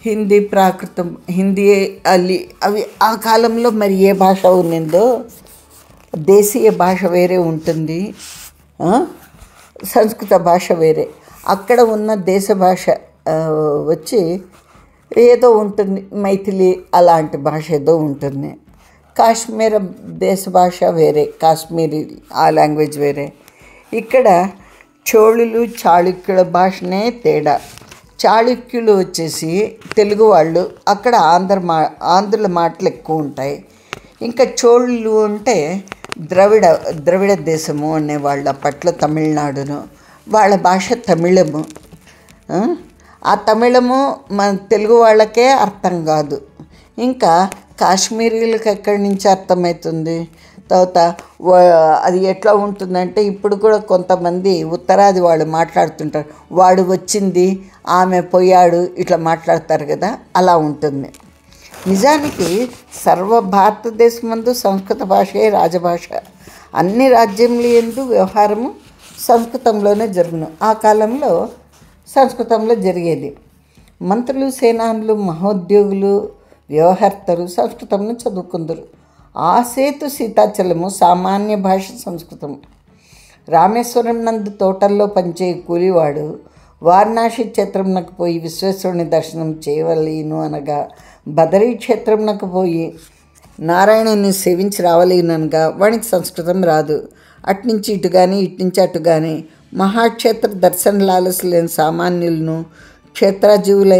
Speaker 1: హిందీ ప్రాకృతం, హిందీ అవి ఆ కాలంలో మరి ఏ భాష ఉన్నిందో దేశీయ భాష వేరే ఉంటుంది, సంస్కృత భాష వేరే. అక్కడ ఉన్న దేశ భాష వచ్చి ఏదో ఉంటుంది, మైథిలి అలాంటి భాష ఏదో ఉంటుంది. కాశ్మీర దేశ భాష వేరే, కాశ్మీరీ ఆ లాంగ్వేజ్ వేరే. ఇక్కడ చోళులు చాళుక్యుల భాషనే తేడా. చాళుక్యులు వచ్చేసి తెలుగు వాళ్ళు, అక్కడ ఆంధ్రుల మాటలు ఎక్కువ ఉంటాయి. ఇంకా చోళులు అంటే ద్రవిడ దేశము అనేవాళ్ళు. అప్పట్లో తమిళనాడును, వాళ్ళ భాష తమిళము. ఆ తమిళము మన తెలుగు వాళ్ళకే అర్థం కాదు. ఇంకా కాశ్మీరీలకు ఎక్కడి నుంచి అర్థమవుతుంది? తర్వాత అది ఎట్లా ఉంటుందంటే ఇప్పుడు కూడా కొంతమంది ఉత్తరాది వాళ్ళు మాట్లాడుతుంటారు, వాడు వచ్చింది, ఆమె పోయాడు, ఇట్లా మాట్లాడతారు కదా, అలా ఉంటుంది. నిజానికి సర్వ భారతదేశమందు సంస్కృత భాషయే రాజభాష. అన్ని రాజ్యముల యందు వ్యవహారము సంస్కృతంలోనే జరుగును. ఆ కాలంలో సంస్కృతంలో జరిగేది. మంత్రులు, సేనానులు, మహోద్యోగులు, వ్యవహర్తలు సంస్కృతంలో చదువుకుందరు. ఆ సేతు సీతాచలము సామాన్య భాష సంస్కృతము. రామేశ్వరం నందు తోటల్లో పనిచేయ కూలివాడు వారణాసి క్షేత్రంనకు పోయి విశ్వేశ్వరుని దర్శనం చేయవలేను అనగా, బదరీ క్షేత్రంనకు పోయి నారాయణుని సేవించి రావలేననగా వానికి సంస్కృతం రాదు. అట్నుంచి ఇటు కానీ ఇట్నుంచి అటు కానీ మహాక్షేత్ర దర్శన లాలసులైన సామాన్యులను క్షేత్రాజీవులు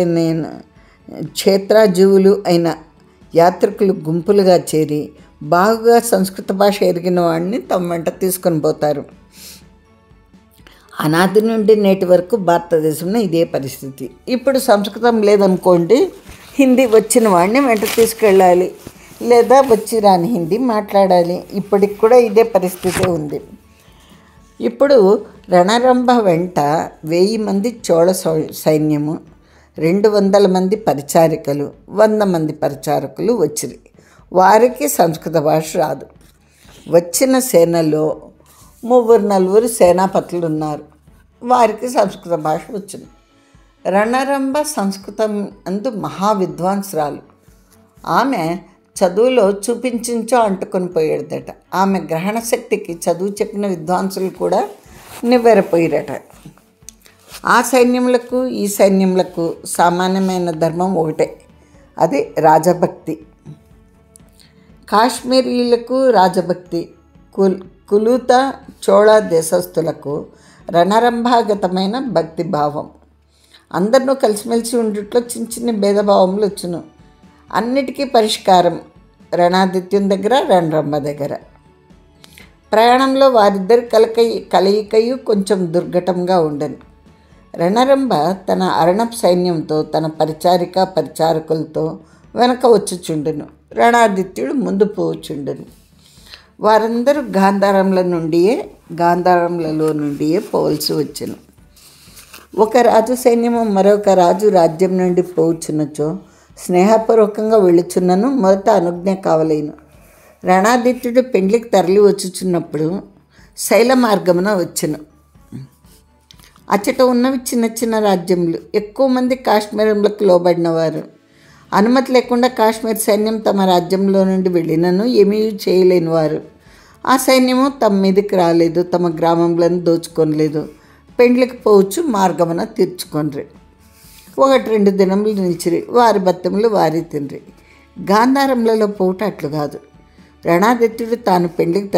Speaker 1: అయిన యాత్రికులు గుంపులుగా చేరి బాగా సంస్కృత భాష ఎరిగిన వాడిని తమ వెంట తీసుకొని పోతారు. అనాది నుండి నేటి వరకు భారతదేశంలో ఇదే పరిస్థితి. ఇప్పుడు సంస్కృతం లేదనుకోండి, హిందీ వచ్చిన వాడిని వెంట తీసుకెళ్ళాలి, లేదా వచ్చి రాని హిందీ మాట్లాడాలి. ఇప్పటికి కూడా ఇదే పరిస్థితి ఉంది. ఇప్పుడు రణరంభ వెంట 1000 మంది చోళ సైన్యము, 200 మంది పరిచారికలు, 100 మంది పరిచారకులు వచ్చిరి. వారికి సంస్కృత భాష రాదు. వచ్చిన సేనలో 3-4 సేనాపతులు ఉన్నారు. వారికి సంస్కృత భాష వచ్చింది. రణరంభ సంస్కృతం అందు మహావిద్వాంసురాలు. ఆమె చదువులో చూపించించో అంటుకొని పోయేదట. ఆమె గ్రహణ శక్తికి చదువు చెప్పిన విద్వాంసులు కూడా నివ్వెరపోయారట. ఆ సైన్యములకు ఈ సైన్యములకు సామాన్యమైన ధర్మం ఒకటే, అది రాజభక్తి. కాశ్మీరీలకు రాజభక్తి, కులుత చోళ దేశస్థులకు రణరంభాగతమైన భక్తిభావం. అందరినూ కలిసిమెలిసి ఉండుట్లో చిన్న చిన్న భేదభావములు వచ్చును. అన్నిటికీ పరిష్కారం రణాదిత్యం దగ్గర, రణరంభ దగ్గర. ప్రయాణంలో వారిద్దరి కలయికయు కొంచెం దుర్ఘటంగా ఉండను. రణరంభ తన అరణప్ సైన్యంతో, తన పరిచారకులతో వెనక వచ్చుచుండెను. రణాదిత్యుడు ముందు పోవచ్చుండెను. వారందరూ గాంధారంలలో నుండియే పోవలసి వచ్చెను. ఒక రాజు సైన్యము మరొక రాజు రాజ్యం నుండి పోవచ్చున్నచో స్నేహపూర్వకంగా వెళ్ళుచున్నను మొదట అనుజ్ఞ కావలేను. రణాదిత్యుడు పెండ్లికి తరలి వచ్చుచున్నప్పుడు శైల మార్గమున వచ్చెను. అచ్చట ఉన్నవి చిన్న చిన్న రాజ్యములు. ఎక్కువ మంది కాశ్మీరంలకు లోబడినవారు. అనుమతి లేకుండా కాశ్మీర్ సైన్యం తమ రాజ్యంలో నుండి వెళ్ళినను ఏమీ చేయలేని వారు. ఆ సైన్యము తమ మీదకి రాలేదు, తమ గ్రామంలను దోచుకొనలేదు. పెండ్లికి పోవచ్చు మార్గమున తీర్చుకొనరి. 1-2 దినములు నిలిచిరి. వారి బత్తములు వారి తినరి. గాంధారంలలో పోవుట అట్లు కాదు. రణాదిత్యుడు తాను పెండ్లికి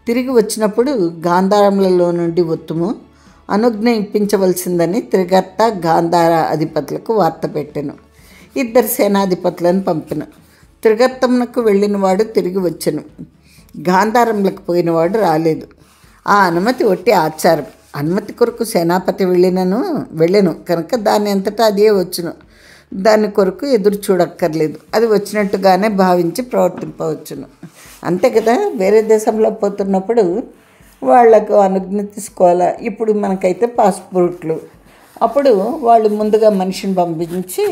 Speaker 1: తిరిగి వచ్చినప్పుడు గాంధారములలో నుండి ఒత్తుము అనుజ్ఞ ఇప్పించవలసిందని త్రిగర్త గాంధార అధిపతులకు వార్త పెట్టెను. 2 సేనాధిపతులను పంపెను. త్రిగర్తమునకు వెళ్ళినవాడు తిరిగి వచ్చెను. గాంధారములకు పోయినవాడు రాలేదు. ఆ అనుమతి ఒట్టి ఆచారం. అనుమతి కొరకు సేనాపతి వెళ్ళెను కనుక దాని అంతటా అదే వచ్చును. దాని కొరకు ఎదురు చూడక్కర్లేదు. అది వచ్చినట్టుగానే భావించి ప్రవర్తింపవచ్చును. అంతే కదా. వేరే దేశంలో పోతున్నప్పుడు వాళ్లకు అనుజ్ఞ తీసుకోవాలా. ఇప్పుడు మనకైతే పాస్పోర్ట్లు. అప్పుడు వాళ్ళు ముందుగా మనిషిని పంపించి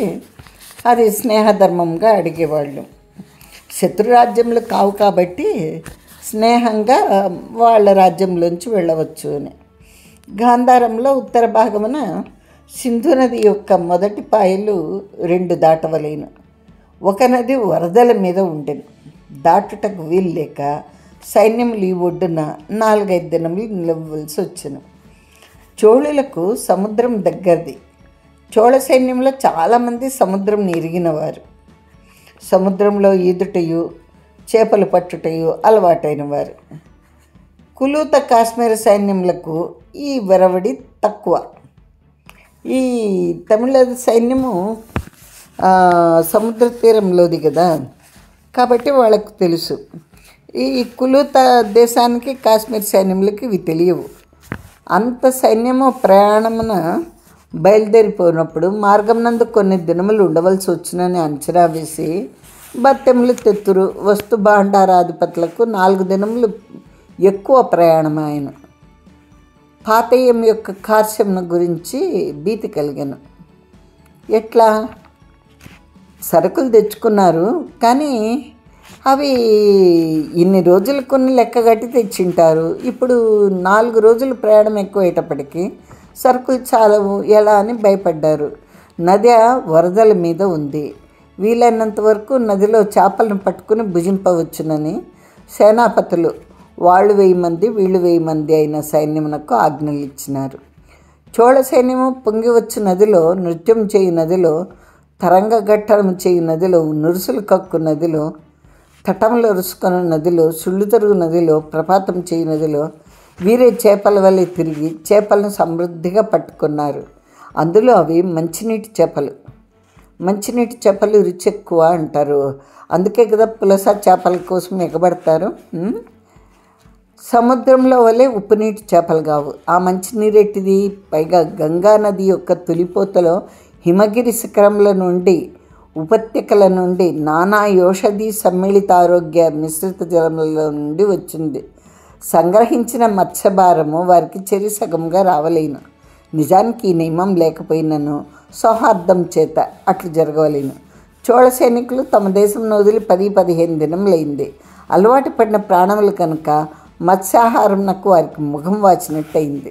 Speaker 1: అది స్నేహధర్మంగా అడిగేవాళ్ళు. శత్రురాజ్యంలో కావు కాబట్టి స్నేహంగా వాళ్ళ రాజ్యంలోంచి వెళ్ళవచ్చు అని. గాంధారంలో ఉత్తర భాగమున సింధు నది యొక్క మొదటి పాయలు 2 దాటవలేను. ఒక నది వరదల మీద ఉండెను. దాటుటకు వీలు లేక సైన్యములు ఈ ఒడ్డున 4-5 దినములు నిలవలసి వచ్చెను. చోళులకు సముద్రం దగ్గరది. చోళ సైన్యంలో చాలామంది సముద్రం ఎరిగినవారు. సముద్రంలో ఈదుటయు చేపలు పట్టుటయు అలవాటైన వారు. కులూత కాశ్మీర సైన్యములకు ఈ వెరవడి తక్కువ. ఈ తమిళ సైన్యము సముద్ర తీరంలోది కదా, కాబట్టి వాళ్ళకు తెలుసు. ఈ కులూత దేశానికి కాశ్మీర్ సైన్యములకి ఇవి తెలియవు. అంత సైన్యము ప్రయాణమున బయలుదేరిపోయినప్పుడు మార్గం నందు కొన్ని దినములు ఉండవలసి వచ్చునని అంచనా వేసి బత్తెములు తెత్తురు వస్తు భాండారాధిపతులకు 4 దినములు ఎక్కువ ప్రయాణమాయను. పాతయ్యం యొక్క కార్యమును గురించి భీతి కలిగాను. ఎట్లా? సరుకులు తెచ్చుకున్నారు, కానీ అవి ఇన్ని రోజులు కొన్ని లెక్క కట్టి తెచ్చింటారు. ఇప్పుడు 4 రోజులు ప్రయాణం ఎక్కువయ్యేటప్పటికీ సరుకులు చాలవు, ఎలా అని భయపడ్డారు. నది వరదల మీద ఉంది. వీలైనంత వరకు నదిలో చేపలను పట్టుకుని భుజింపవచ్చునని సేనాపతులు వాళ్ళు 1000 మంది వీళ్ళు 1000 మంది అయిన సైన్యమునకు ఆజ్ఞలు ఇచ్చినారు. చోళ సైన్యము పొంగివచ్చు నదిలో, నృత్యం చేయు నదిలో, తరంగఘట్టం చేయు నదిలో, నురుసులు కక్కు నదిలో, తటములు రుసుకొన నదిలో, సుళ్ళు తరుగు నదిలో, ప్రపాతం చేయు నదిలో వీరే చేపల వల్ల తిరిగి చేపలను సమృద్ధిగా పట్టుకున్నారు. అందులో అవి మంచినీటి చేపలు. మంచినీటి చేపలు రుచి ఎక్కువ అంటారు. అందుకే కదా పులస చేపల కోసం ఎగబడతారు. సముద్రంలో వలె ఉప్పు నీటి చేపలు కావు. ఆ మంచినీరెట్టిది. పైగా గంగా నది యొక్క తొలిపోతలో హిమగిరి శిఖరముల నుండి, ఉపత్యకల నుండి, నానా ఔషధి సమ్మిళిత ఆరోగ్య మిశ్రిత జలముల నుండి వచ్చింది. సంగ్రహించిన మత్స్యభారము వారికి చెరి సగంగా రావలేను. నిజానికి ఈ నియమం లేకపోయినను సౌహార్దం చేత అట్లు జరగవలేను. చోళ సైనికులు తమ దేశం వదిలి 10-15 దినములైంది. అలవాటు పడిన ప్రాణములు కనుక మత్స్యాహారం నాకు వారికి ముఖం వాచినట్టయింది.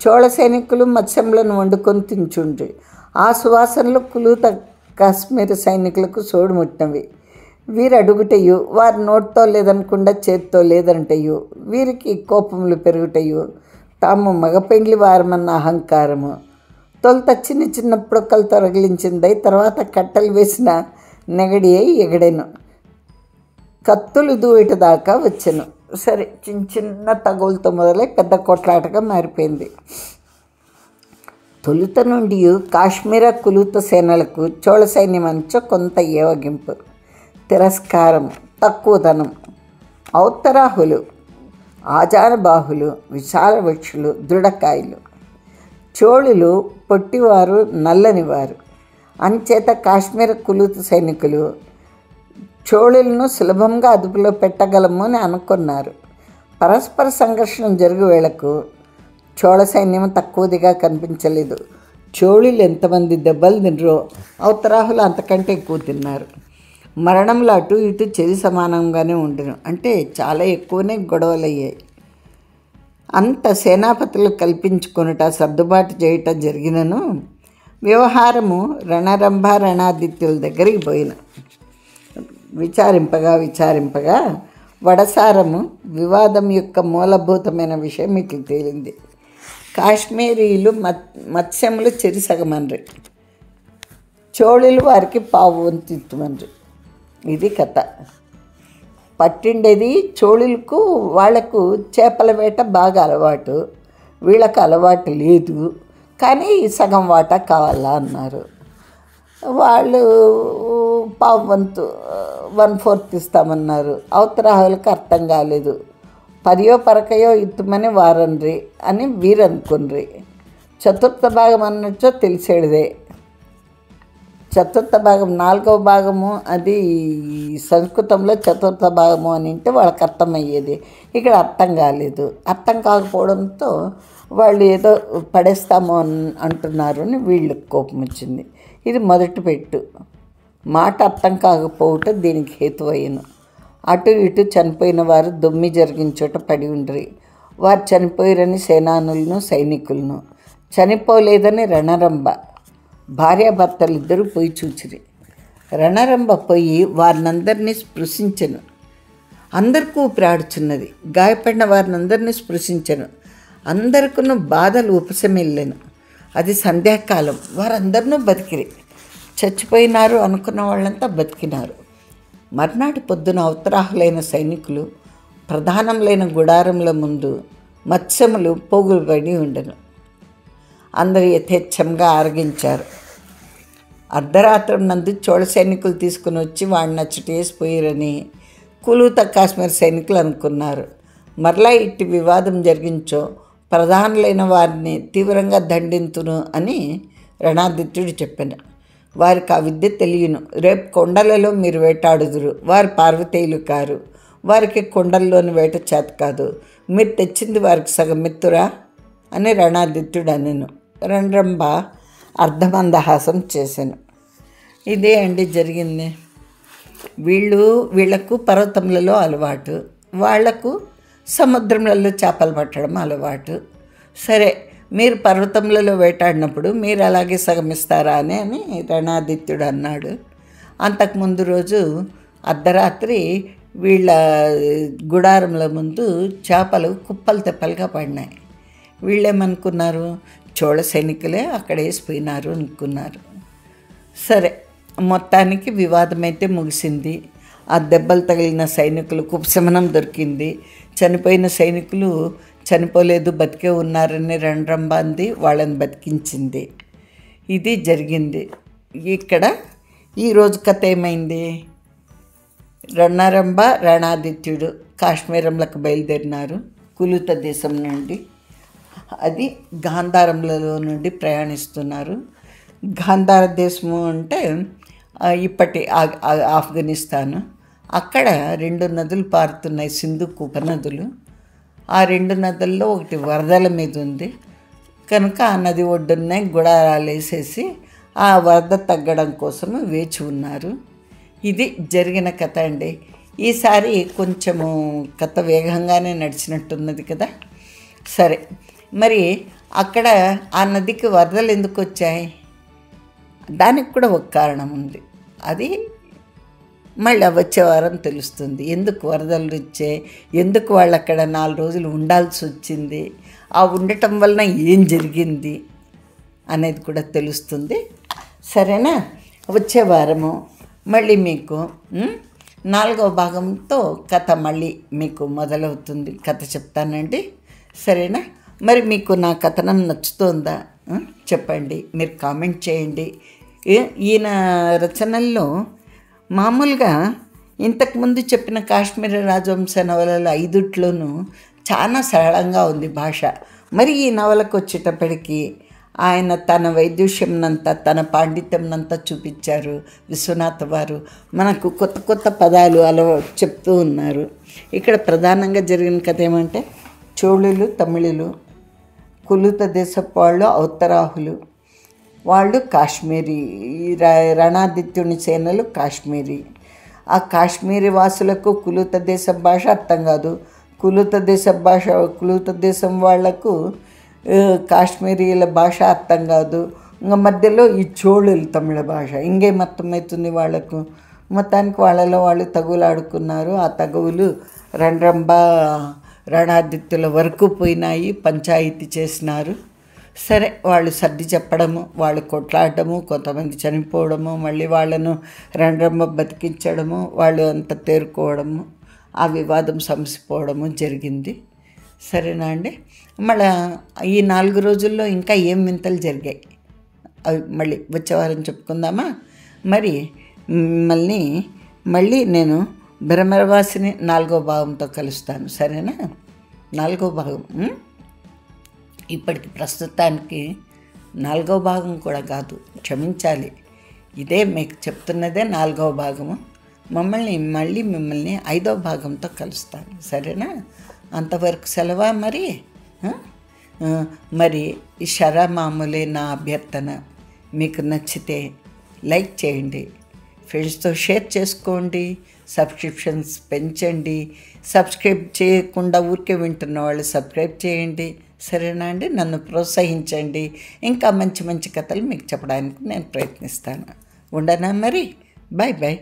Speaker 1: చోళ సైనికులు మత్స్యములను వండుకొని తించుండ్రి. ఆ సువాసనలు కులూత కాశ్మీర సైనికులకు సోడుముట్టినవి. వీరు అడుగుటయు, వారి నోటితో లేదనకుండా చేతితో లేదంటయు, వీరికి కోపములు పెరుగుటయు, తాము మగపెండ్లి వారమన్న అహంకారము. తొలుత చిన్న చిన్న పుడకలు తొలగించిందై, తర్వాత కట్టలు వేసిన నెగడి అయి ఎగడెను. కత్తులు దూయట దాకా వచ్చెను. సరే, చిన్న చిన్న తగులతో మొదలై పెద్ద కొట్లాటగా మారిపోయింది. తొలుత నుండి కాశ్మీర కులూత సేనలకు చోళ సైన్యం అంచో కొంత ఏవగింపు, తిరస్కారం, తక్కువతనం. ఔత్తరాహులు ఆజానుబాహులు, విశాల వృక్షులు, దృఢకాయలు. చోళులు పొట్టివారు, నల్లనివారు. అంచేత కాశ్మీర కులూత సైనికులు చోళులను సులభంగా అదుపులో పెట్టగలము అని అనుకున్నారు. పరస్పర సంఘర్షణ జరుగు వేళకు చోళ సైన్యం తక్కువదిగా కనిపించలేదు. చోళులు ఎంతమంది దెబ్బలు తినరో ఔత్తరాహులు అంతకంటే ఎక్కువ తిన్నారు. మరణంలో అటు ఇటు చెరి సమానంగానే ఉండను. అంటే చాలా ఎక్కువనే గొడవలయ్యాయి. అంత సేనాపతులు కల్పించుకొనుట, సర్దుబాటు చేయట జరిగినను వ్యవహారము రణరంభ రణాదిత్యుల దగ్గరికి పోయిన. విచారింపగా వడసారము వివాదం యొక్క మూలభూతమైన విషయం మీకు తేలింది. కాశ్మీరీలు మత్స్యములు చెరిసగమన్రి, చోళులు వారికి పావు వంతు ఇత్తమన్రి. ఇది కథ. పట్టిండేది చోళులకు. వాళ్లకు చేపల వేట బాగా అలవాటు, వీళ్ళకు అలవాటు లేదు. కానీ సగం వాటా కావాలా అన్నారు. వాళ్ళు పావు వంతు 1/4 ఇస్తామన్నారు. అవతరాహులకు అర్థం కాలేదు. 10 పరకయో ఇత్తుమని వారన్రి అని వీరనుకున్రి. చతుర్థ భాగం అన్నచ్చో తెలిసేదే. చతుర్థ భాగం 4వ భాగము, అది సంస్కృతంలో చతుర్థ భాగము అని అంటే వాళ్ళకి అర్థమయ్యేది. ఇక్కడ అర్థం కాలేదు. అర్థం కాకపోవడంతో వాళ్ళు ఏదో పడేస్తాము అంటున్నారు అని వీళ్ళకి కోపం వచ్చింది. ఇది మొదటి పెట్టు. మాట అర్థం కాకపోవటం దీనికి హేతువయ్యను. అటు ఇటు చనిపోయిన వారు దొమ్మి జరిగిన చోట పడి ఉండ్రి. వారు చనిపోయారని సేనానులను సైనికులను, చనిపోలేదని రణరంభ భార్యాభర్తలు ఇద్దరు పోయి చూచిరి. రణరంభ పోయి వారినందరినీ స్పృశించెను. అందరికీ ఊపిరాడుచున్నది. గాయపడిన వారినందరినీ స్పృశించెను. అందరికీ బాధలు ఉపశమిల్లెను. అది సంధ్యాకాలం. వారందరినూ బతికిరి. చచ్చిపోయినారు అనుకున్న వాళ్ళంతా బతికినారు. మర్నాటి పొద్దున ఉత్తరాహులైన సైనికులు ప్రధానములైన గుడారముల ముందు మత్స్యములు పోగుబడి ఉండెను. అందరూ యథేచ్ఛంగా ఆరగించారు. అర్ధరాత్రం నందు చోళ సైనికులు తీసుకుని వచ్చి వాడిని అచ్చట వేసిపోయారని కులూత కాశ్మీర్ సైనికులు అనుకున్నారు. మరలా ఇట్టి వివాదం జరిగించో ప్రధానులైన వారిని తీవ్రంగా దండింతును అని రణాదిత్యుడు చెప్పాను. వారికి ఆ విద్య తెలియను. రేపు కొండలలో మీరు వేటాడుదురు. వారు పార్వతీయులు కారు. వారికి కొండల్లోని వేట చేత కాదు. మీరు తెచ్చింది వారికి సగమెత్తురా అని రణాదిత్యుడు అనెను. రణరంభ అర్ధమందహాసం చేశాను. ఇదే అండి జరిగింది. వీళ్లకు పర్వతములలో అలవాటు, వాళ్లకు సముద్రములలో చేపలు పట్టడం అలవాటు. సరే, మీరు పర్వతములలో వేటాడినప్పుడు మీరు అలాగే సగమిస్తారా అని రణాదిత్యుడు అన్నాడు. అంతకుముందు రోజు అర్ధరాత్రి వీళ్ళ గుడారముల ముందు చేపలు కుప్పలు తెప్పలుగా పడినాయి. వీళ్ళేమనుకున్నారు, చోళ సైనికులే అక్కడ వేసిపోయినారు అనుకున్నారు. సరే, మొత్తానికి వివాదం అయితే ముగిసింది. ఆ దెబ్బలు తగిలిన సైనికులకు ఉపశమనం దొరికింది. చనిపోయిన సైనికులు చనిపోలేదు, బతికే ఉన్నారని రణరంభ అంది, వాళ్ళని బతికించింది. ఇది జరిగింది. ఇక్కడ ఈరోజు కథ ఏమైంది? రణరంభ రణాదిత్యుడు కాశ్మీరంలోకి బయలుదేరినారు కులుత దేశం నుండి. అది గాంధారంలో నుండి ప్రయాణిస్తున్నారు. గాంధార దేశము అంటే ఇప్పటి ఆఫ్ఘనిస్తాను. అక్కడ 2 నదులు పారుతున్నాయి, సింధు ఉపనదులు. ఆ 2 నదుల్లో ఒకటి వరదల మీద ఉంది కనుక ఆ నది ఒడ్డునే గుడారాలు వేసేసి ఆ వరద తగ్గడం కోసము వేచి ఉన్నారు. ఇది జరిగిన కథ అండి. ఈసారి కొంచెము కథ వేగంగానే నడిచినట్టున్నది కదా. సరే, మరి అక్కడ ఆ నదికి వరదలు ఎందుకు వచ్చాయి? దానికి కూడా ఒక కారణం ఉంది. అది మళ్ళీ వచ్చే వారం తెలుస్తుంది. ఎందుకు వరదలు వచ్చాయి, ఎందుకు వాళ్ళు అక్కడ 4 రోజులు ఉండాల్సి వచ్చింది, ఆ ఉండటం వలన ఏం జరిగింది అనేది కూడా తెలుస్తుంది. సరేనా? వచ్చే వారము మళ్ళీ మీకు 4వ భాగంతో కథ మళ్ళీ మీకు మొదలవుతుంది. కథ చెప్తానండి. సరేనా? మరి మీకు నా కథనం నచ్చుతోందా చెప్పండి, మీరు కామెంట్ చేయండి. ఈయన రచనల్లో మామూలుగా ఇంతకుముందు చెప్పిన కాశ్మీర రాజవంశ నవలలు 5ట్లోనూ చాలా సరళంగా ఉంది భాష. మరి ఈ నవలకు వచ్చేటప్పటికి ఆయన తన వైదుష్యంనంతా, తన పాండిత్యంనంతా చూపించారు విశ్వనాథ వారు. మనకు కొత్త కొత్త పదాలు అలా చెప్తూ ఉన్నారు. ఇక్కడ ప్రధానంగా జరిగిన కథ ఏమంటే, చోళులు, తమిళులు, కులుత దేశపు వాళ్ళు, ఔత్తరాహులు, వాళ్ళు కాశ్మీరీ, రణాదిత్యుని సేనలు కాశ్మీరీ. ఆ కాశ్మీరీ వాసులకు కులుత దేశం భాష అర్థం కాదు, కులుత దేశం వాళ్లకు కాశ్మీరీల భాష అర్థం కాదు. ఇంకా మధ్యలో ఈ చోళులు తమిళ భాష ఇంకేం అర్థమవుతుంది వాళ్లకు. మొత్తానికి వాళ్ళలో వాళ్ళు తగులాడుకున్నారు. ఆ తగువులు రణరంభ రణాదిత్యుల వరకు పోయినాయి, పంచాయతీ చేసినారు. సరే, వాళ్ళు సర్ది చెప్పడము, వాళ్ళు కొట్లాడటము, కొంతమంది చనిపోవడము, మళ్ళీ వాళ్ళను రణరంభ బతికించడము, వాళ్ళు అంతా తేరుకోవడము, ఆ వివాదం సమసిపోవడము జరిగింది. సరేనా అండి? మళ్ళీ ఈ 4 రోజుల్లో ఇంకా ఏం వింతలు జరిగాయి అవి మళ్ళీ వచ్చే వారం చెప్పుకుందామా? మరి మళ్ళీ నేను భ్రమరవాసిని 4వ భాగంతో కలుస్తాను. సరేనా? 4వ భాగం ఇప్పటికి ప్రస్తుతానికి 4వ భాగం కూడా కాదు, క్షమించాలి, ఇదే మీకు చెప్తున్నదే 4వ భాగము. మిమ్మల్ని 5వ భాగంతో కలుస్తాను. సరేనా? అంతవరకు సెలవా మరి. మరి ఈ మామూలే నా అభ్యర్థన. మీకు నచ్చితే లైక్ చేయండి, ఫ్రెండ్స్తో షేర్ చేసుకోండి, సబ్స్క్రిప్షన్స్ పెంచండి. సబ్స్క్రైబ్ చేయకుండా ఊరికే వింటున్న వాళ్ళు సబ్స్క్రైబ్ చేయండి. సరేనా అండి? నన్ను ప్రోత్సహించండి. ఇంకా మంచి మంచి కథలు మీకు చెప్పడానికి నేను ప్రయత్నిస్తాను. ఉండనా మరి? Bye bye.